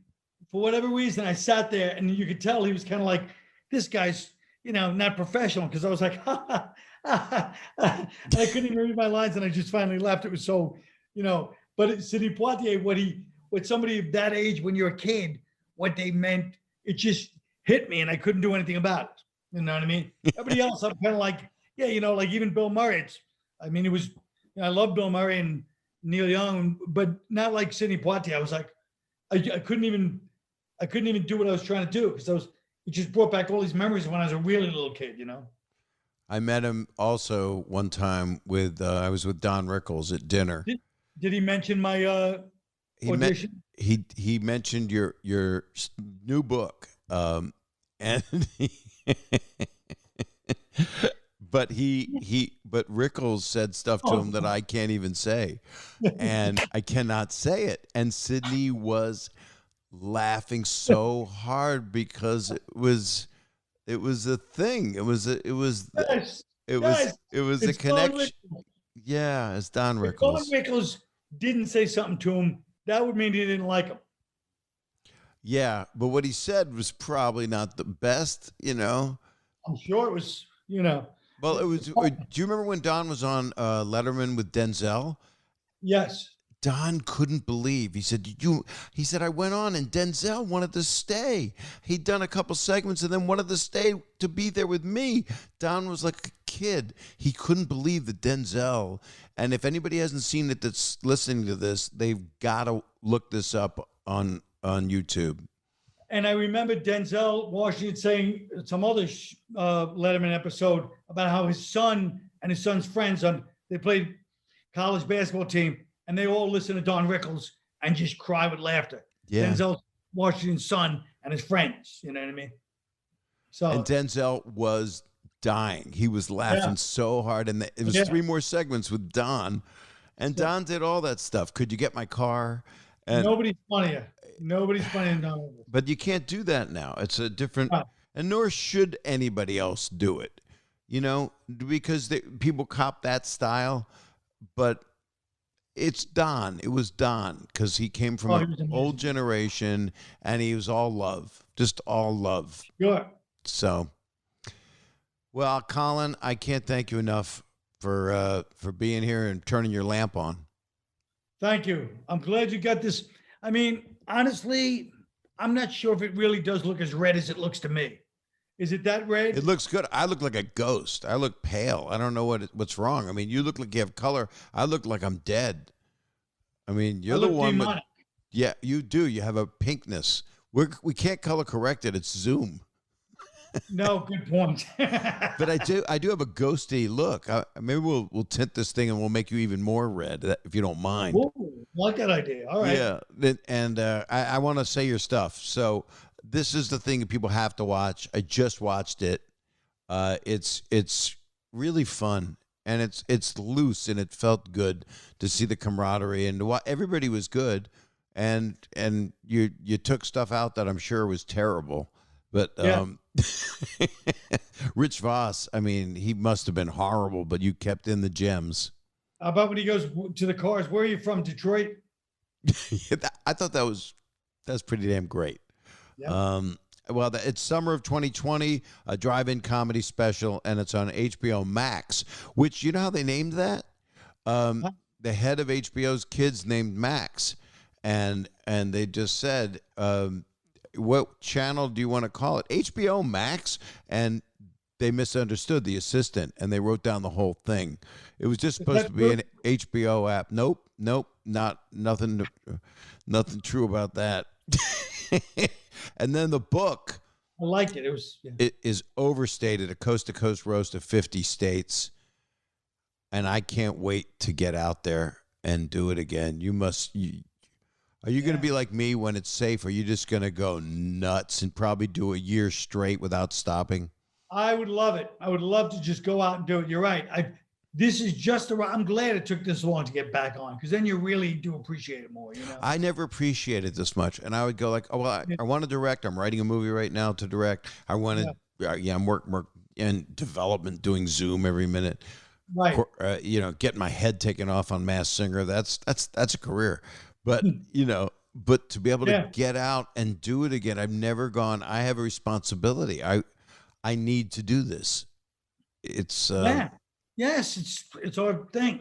for whatever reason, I sat there and you could tell he was kind of like, this guy's, not professional, because I was like, ha, ha, ha. I couldn't even read my lines, and I just finally laughed. It was so, but Sidney Poitier, what somebody of that age, when you're a kid, what they meant, it just hit me, and I couldn't do anything about it. You know what I mean? Everybody else, I'm kind of like, like even Bill Murray. It was, I love Bill Murray and Neil Young, but not like Sidney Poitier. I was like, I couldn't even do what I was trying to do, because it just brought back all these memories of when I was a really little kid, I met him also one time I was with Don Rickles at dinner. Did he mention my audition? He mentioned your new book, and but Rickles said stuff to him that I can't even say, and I cannot say it. And Sidney was laughing so hard because it was a thing. It was a connection. Yeah, it's Don Rickles. If Colin Rickles didn't say something to him, that would mean he didn't like him. Yeah, but what he said was probably not the best, I'm sure it was, Well, it was. Do you remember when Don was on Letterman with Denzel? Yes. Don couldn't believe. He said, I went on and Denzel wanted to stay. He'd done a couple segments and then wanted to stay to be there with me. Don was like a kid. He couldn't believe that Denzel, and if anybody hasn't seen it that's listening to this, they've got to look this up on YouTube. And I remember Denzel Washington saying some other Letterman episode about how his son and his son's friends, they played college basketball team, and they all listen to Don Rickles and just cry with laughter. Yeah. Denzel Washington's son and his friends, you know what I mean? So, and Denzel was dying. He was laughing so hard. And it was 3 more segments with Don. And Don did all that stuff. Could you get my car? And nobody's funnier. Nobody's funnier than Don. But you can't do that now. It's a different, and nor should anybody else do it, because people cop that style. But it's Don. It was Don, because he came from an old generation, and he was all love, just all love. Sure. So, well, Colin, I can't thank you enough for being here and turning your lamp on. Thank you. I'm glad you got this. I mean, honestly, I'm not sure if it really does look as red as it looks to me. Is it that red? It looks good. I look like a ghost. I look pale. I don't know what's wrong. I mean, you look like you have color. I look like I'm dead. I mean, you're the one. Yeah, you do. You have a pinkness. We can't color correct it. It's Zoom. No, good point. But I do have a ghosty look. Maybe we'll tint this thing and we'll make you even more red, if you don't mind. Ooh, like that idea. All right. Yeah, and I want to say your stuff. So this is the thing that people have to watch. I just watched it. It's really fun, and it's loose, and it felt good to see the camaraderie, and everybody was good, and you took stuff out that I'm sure was terrible, but Rich Voss, I mean, he must have been horrible, but you kept in the gems. How about when he goes to the cars? Where are you from? Detroit? I thought that's pretty damn great. Yeah. Well, it's summer of 2020, a drive-in comedy special, and it's on HBO Max, which, you know how they named that? The head of HBO's kids named Max, and they just said, what channel do you want to call it? HBO Max? And they misunderstood the assistant, and they wrote down the whole thing. It was just supposed to be an HBO app. Nope, nothing true about that. And then the book, I liked it. It is overstated, a coast-to-coast roast of 50 states, and I can't wait to get out there and do it again. Are you going to be like me when it's safe? Or are you just going to go nuts and probably do a year straight without stopping? I would love it. I would love to just go out and do it. You're right. This is just I'm glad it took this long to get back on, because then you really do appreciate it more. I never appreciated this much, and I would go like, "Oh, well, I want to direct. I'm writing a movie right now to direct. I want to, I'm work in development, doing Zoom every minute, right? Getting my head taken off on Masked Singer. That's a career, but but to be able to get out and do it again, I've never gone. I have a responsibility. I need to do this. It's Yes, it's our thing,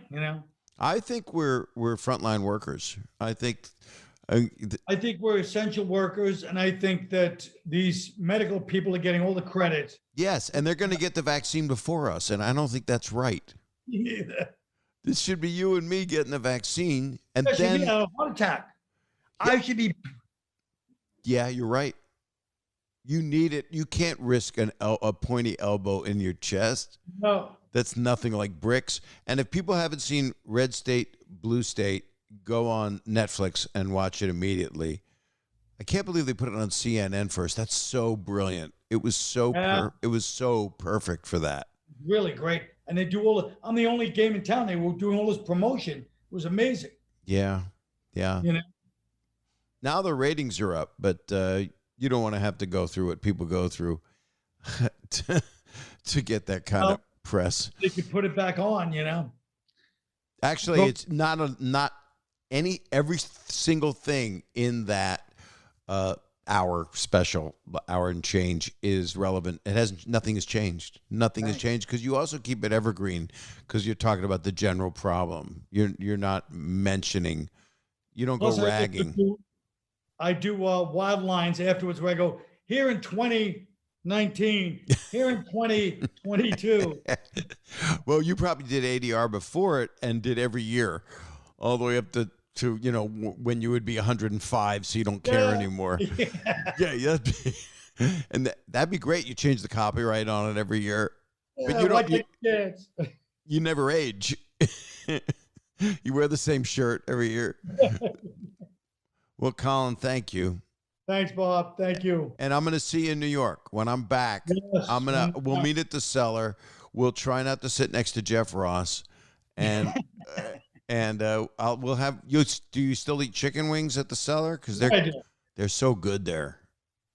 I think we're frontline workers. I think we're essential workers, and I think that these medical people are getting all the credit. Yes, and they're going to get the vaccine before us, and I don't think that's right. Yeah. This should be you and me getting the vaccine, and That should then be a heart attack. Yeah. I should be. Yeah, you're right. You need it. You can't risk a pointy elbow in your chest. No. That's nothing like bricks. And if people haven't seen Red State, Blue State, go on Netflix and watch it immediately. I can't believe they put it on CNN first. That's so brilliant. It was so perfect for that. Really great. And they do I'm the only game in town. They were doing all this promotion. It was amazing. Yeah. Yeah. Now the ratings are up, but you don't want to have to go through what people go through to get that kind of press. They could put it back on, Actually, it's not every single thing in that hour special, hour and change, is relevant. Nothing has changed. Nothing has changed, because you also keep it evergreen, because you're talking about the general problem. You're not mentioning. You don't go ragging. I do wild lines afterwards where I go, here in 2019, here in 2022. Well, you probably did ADR before it and did every year, all the way up to when you would be 105, so you don't care anymore. Yeah. And that'd be great. You change the copyright on it every year, but you never age. You wear the same shirt every year. Well, Colin, thank you. Thanks, Bob. Thank you. And I'm going to see you in New York. When I'm back, yes, we'll meet at the Cellar. We'll try not to sit next to Jeff Ross. And we'll have you. Do you still eat chicken wings at the Cellar? Because they're so good there.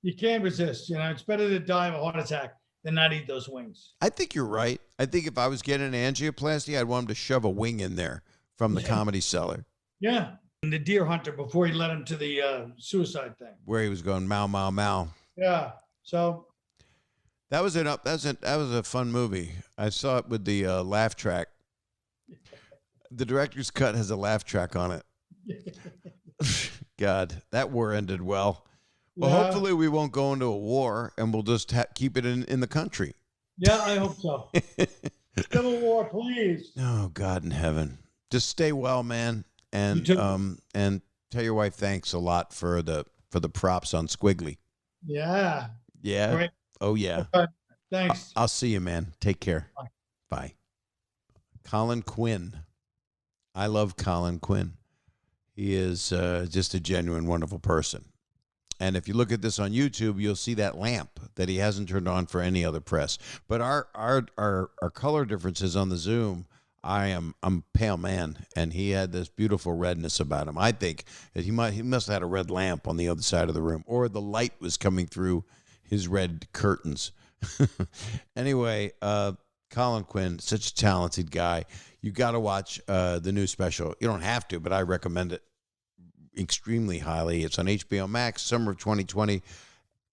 You can't resist. It's better to die of a heart attack than not eat those wings. I think you're right. I think if I was getting an angioplasty, I'd want him to shove a wing in there from the Comedy Cellar. Yeah. And the deer hunter, before he led him to the suicide thing, where he was going mow mow mow. Yeah. So that was a fun movie. I saw it with the laugh track. The director's cut has a laugh track on it. God, that war ended well. Well, hopefully we won't go into a war, and we'll just keep it in the country. Yeah, I hope so. Civil war, please. Oh, God in heaven. Just stay well, man. And tell your wife thanks a lot for the props on Squiggly. Yeah. Yeah. Great. Oh yeah. Okay. Thanks. I'll see you, man. Take care. Bye. Bye. Colin Quinn. I love Colin Quinn. He is just a genuine, wonderful person. And if you look at this on YouTube, you'll see that lamp that he hasn't turned on for any other press. But our color differences on the Zoom, I'm a pale man, and he had this beautiful redness about him. I think that he must have had a red lamp on the other side of the room, or the light was coming through his red curtains. Anyway, Colin Quinn, such a talented guy. You got to watch the new special. You don't have to, but I recommend it extremely highly. It's on HBO Max, summer of 2020,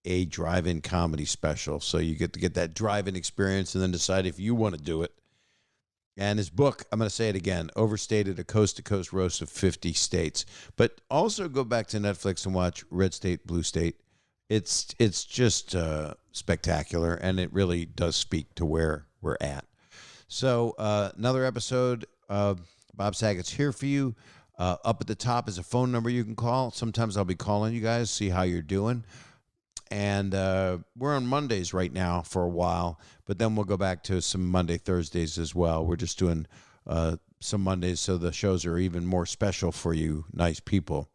a drive-in comedy special. So you get to get that drive-in experience and then decide if you want to do it. And his book, I'm going to say it again, Overstated, a coast-to-coast roast of 50 states. But also go back to Netflix and watch Red State, Blue State. It's just spectacular, and it really does speak to where we're at. So another episode of Bob Saget's Here For You. Up at the top is a phone number you can call. Sometimes I'll be calling you guys, see how you're doing. And we're on Mondays right now for a while, but then we'll go back to some Monday, Thursdays as well. We're just doing some Mondays so the shows are even more special for you nice people.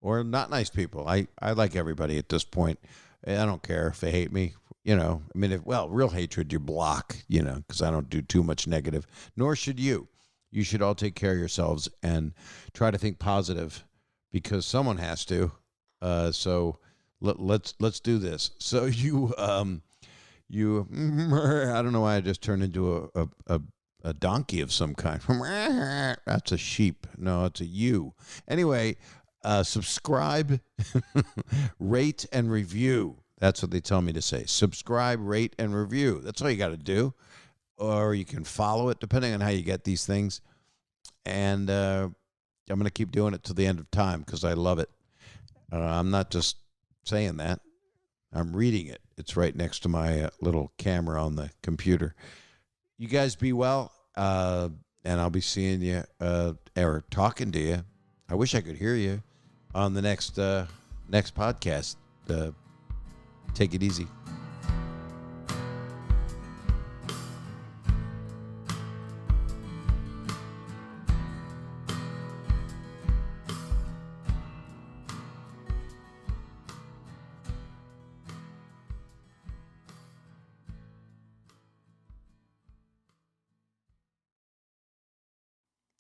Or not nice people. I like everybody at this point. I don't care if they hate me. I mean, real hatred you block, because I don't do too much negative. Nor should you. You should all take care of yourselves and try to think positive because someone has to. So let's do this. So you I don't know why I just turned into a donkey of some kind. That's a sheep. No, it's a ewe. Anyway, subscribe, rate, and review. That's what they tell me to say. Subscribe, rate, and review. That's all you got to do. Or you can follow it, depending on how you get these things. And I'm going to keep doing it till the end of time because I love it. I'm not just saying that. I'm reading it. It's right next to my little camera on the computer. You guys be well, and I'll be seeing you or talking to you. I wish I could hear you on the next podcast. Take it easy.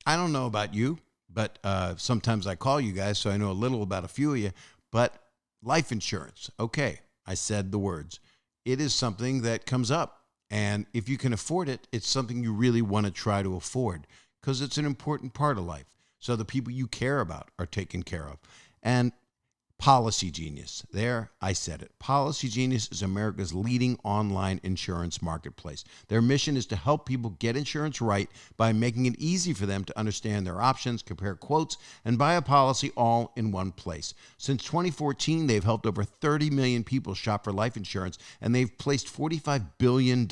I don't know about you, but sometimes I call you guys, so I know a little about a few of you. But life insurance, okay, I said the words. It is something that comes up. And if you can afford it, it's something you really want to try to afford because it's an important part of life. So the people you care about are taken care of. And Policy Genius. There, I said it. Policy Genius is America's leading online insurance marketplace. Their mission is to help people get insurance right by making it easy for them to understand their options, compare quotes, and buy a policy all in one place. Since 2014, they've helped over 30 million people shop for life insurance, and they've placed $45 billion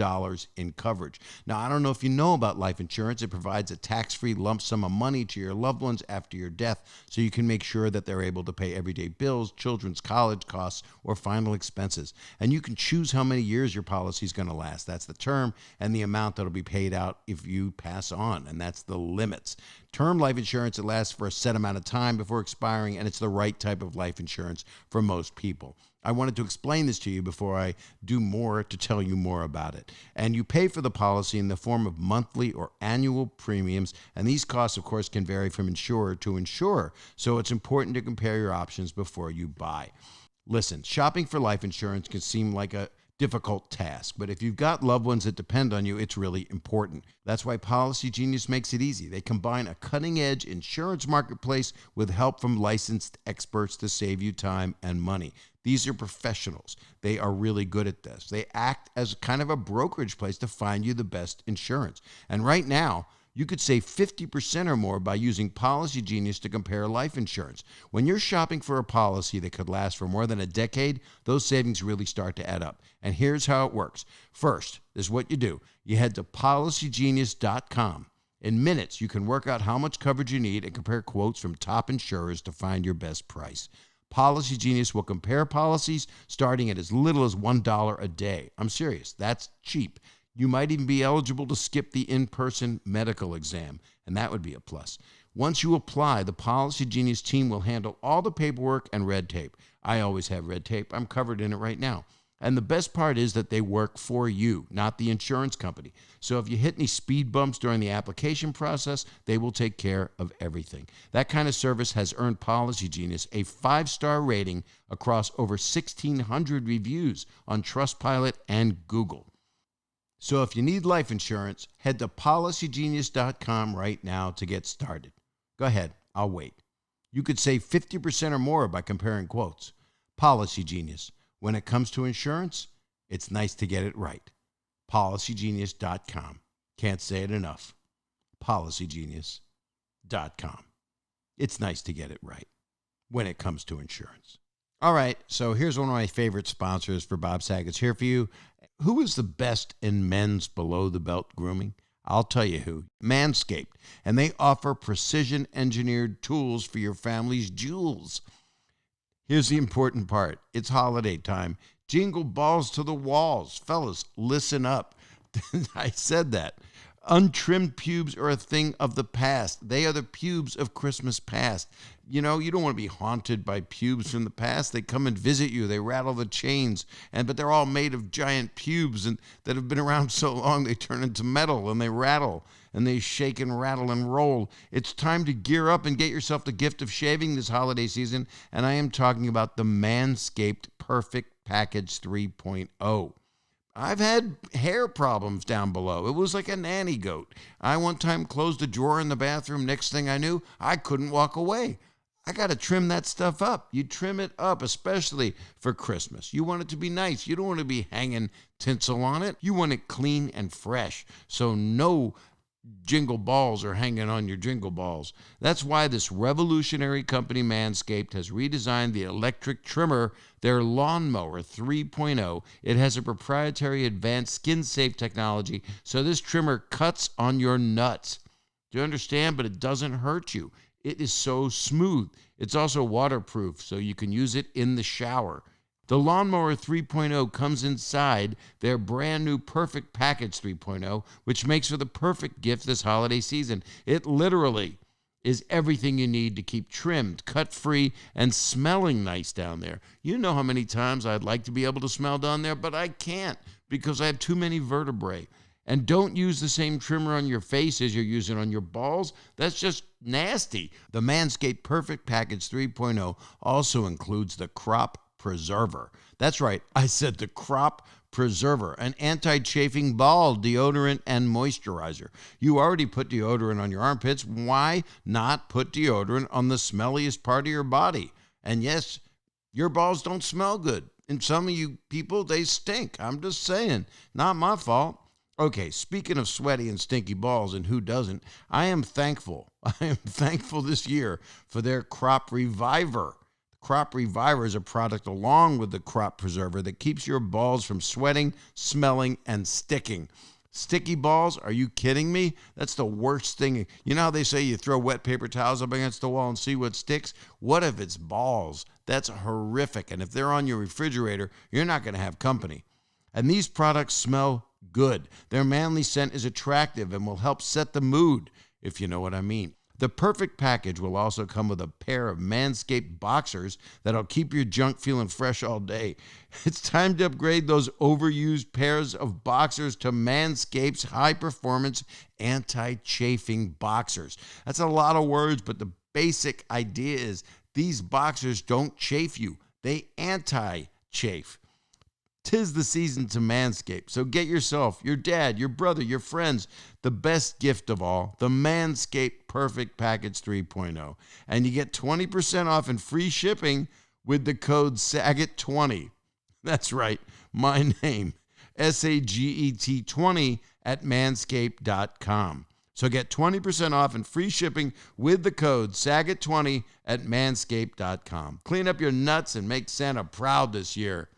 in coverage. Now, I don't know if you know about life insurance. It provides a tax-free lump sum of money to your loved ones after your death, so you can make sure that they're able to pay everyday bills, children's college costs, or final expenses. And you can choose how many years your policy is going to last. That's the term and the amount that will be paid out if you pass on, and that's the limits. Term life insurance, it lasts for a set amount of time before expiring, and it's the right type of life insurance for most people. I wanted to explain this to you before I do more to tell you more about it. And you pay for the policy in the form of monthly or annual premiums, and these costs, of course, can vary from insurer to insurer, so it's important to compare your options before you buy. Listen, shopping for life insurance can seem like a difficult task, but if you've got loved ones that depend on you, it's really important. That's why Policy Genius makes it easy. They combine a cutting-edge insurance marketplace with help from licensed experts to save you time and money. These are professionals. They are really good at this. They act as kind of a brokerage place to find you the best insurance. And right now, you could save 50% or more by using Policy Genius to compare life insurance. When you're shopping for a policy that could last for more than a decade, those savings really start to add up. And here's how it works. First, this is what you do. You head to policygenius.com. In minutes, you can work out how much coverage you need and compare quotes from top insurers to find your best price. Policy Genius will compare policies starting at as little as $1 a day. I'm serious. That's cheap. You might even be eligible to skip the in-person medical exam, and that would be a plus. Once you apply, the Policy Genius team will handle all the paperwork and red tape. I always have red tape. I'm covered in it right now. And the best part is that they work for you, not the insurance company. So if you hit any speed bumps during the application process, they will take care of everything. That kind of service has earned Policy Genius a 5-star rating across over 1,600 reviews on Trustpilot and Google. So if you need life insurance, head to policygenius.com right now to get started. Go ahead, I'll wait. You could save 50% or more by comparing quotes. Policy Genius. When it comes to insurance, it's nice to get it right. Policygenius.com. Can't say it enough. Policygenius.com. It's nice to get it right when it comes to insurance. All right, so here's one of my favorite sponsors for Bob Saget's Here For You. Who is the best in men's below-the-belt grooming? I'll tell you who. Manscaped. And they offer precision-engineered tools for your family's jewels. Here's the important part. It's holiday time. Jingle balls to the walls. Fellas, listen up. I said that. Untrimmed pubes are a thing of the past. They are the pubes of Christmas past. You know, you don't want to be haunted by pubes from the past. They come and visit you. They rattle the chains, but they're all made of giant pubes and that have been around so long they turn into metal and they rattle and they shake and rattle and roll. It's time to gear up and get yourself the gift of shaving this holiday season, and I am talking about the Manscaped Perfect Package 3.0. I've had hair problems down below. It was like a nanny goat. I one time closed a drawer in the bathroom. Next thing I knew, I couldn't walk away. I got to trim that stuff up. You trim it up, especially for Christmas. You want it to be nice. You don't want to be hanging tinsel on it. You want it clean and fresh, so no jingle balls are hanging on your jingle balls. That's why this revolutionary company, Manscaped, has redesigned the electric trimmer, their Lawnmower 3.0. It has a proprietary advanced skin-safe technology, so this trimmer cuts on your nuts. Do you understand? But it doesn't hurt you. It is so smooth. It's also waterproof, so you can use it in the shower. The Lawnmower 3.0 comes inside their brand new Perfect Package 3.0, which makes for the perfect gift this holiday season. It literally is everything you need to keep trimmed, cut-free, and smelling nice down there. You know how many times I'd like to be able to smell down there, but I can't because I have too many vertebrae. And don't use the same trimmer on your face as you're using on your balls. That's just nasty. The Manscaped Perfect Package 3.0 also includes the Crop Preserver. That's right, I said the Crop Preserver, an anti-chafing ball deodorant and moisturizer. You already put deodorant on your armpits. Why not put deodorant on the smelliest part of your body? And yes, your balls don't smell good. And some of you people, they stink. I'm just saying, not my fault. Okay, speaking of sweaty and stinky balls, and who doesn't, I am thankful this year for their Crop Reviver. Crop Reviver is a product along with the Crop Preserver that keeps your balls from sweating, smelling, and sticking. Sticky balls? Are you kidding me? That's the worst thing. You know how they say you throw wet paper towels up against the wall and see what sticks? What if it's balls? That's horrific. And if they're on your refrigerator, you're not going to have company. And these products smell good. Their manly scent is attractive and will help set the mood, if you know what I mean. The Perfect Package will also come with a pair of Manscaped boxers that'll keep your junk feeling fresh all day. It's time to upgrade those overused pairs of boxers to Manscaped's high-performance anti-chafing boxers. That's a lot of words, but the basic idea is these boxers don't chafe you. They anti-chafe. 'Tis the season to Manscaped, so get yourself, your dad, your brother, your friends, the best gift of all, the Manscaped Perfect Package 3.0. And you get 20% off and free shipping with the code SAGET20. That's right, my name, SAGET20 at manscaped.com. So get 20% off and free shipping with the code SAGET20 at manscaped.com. Clean up your nuts and make Santa proud this year.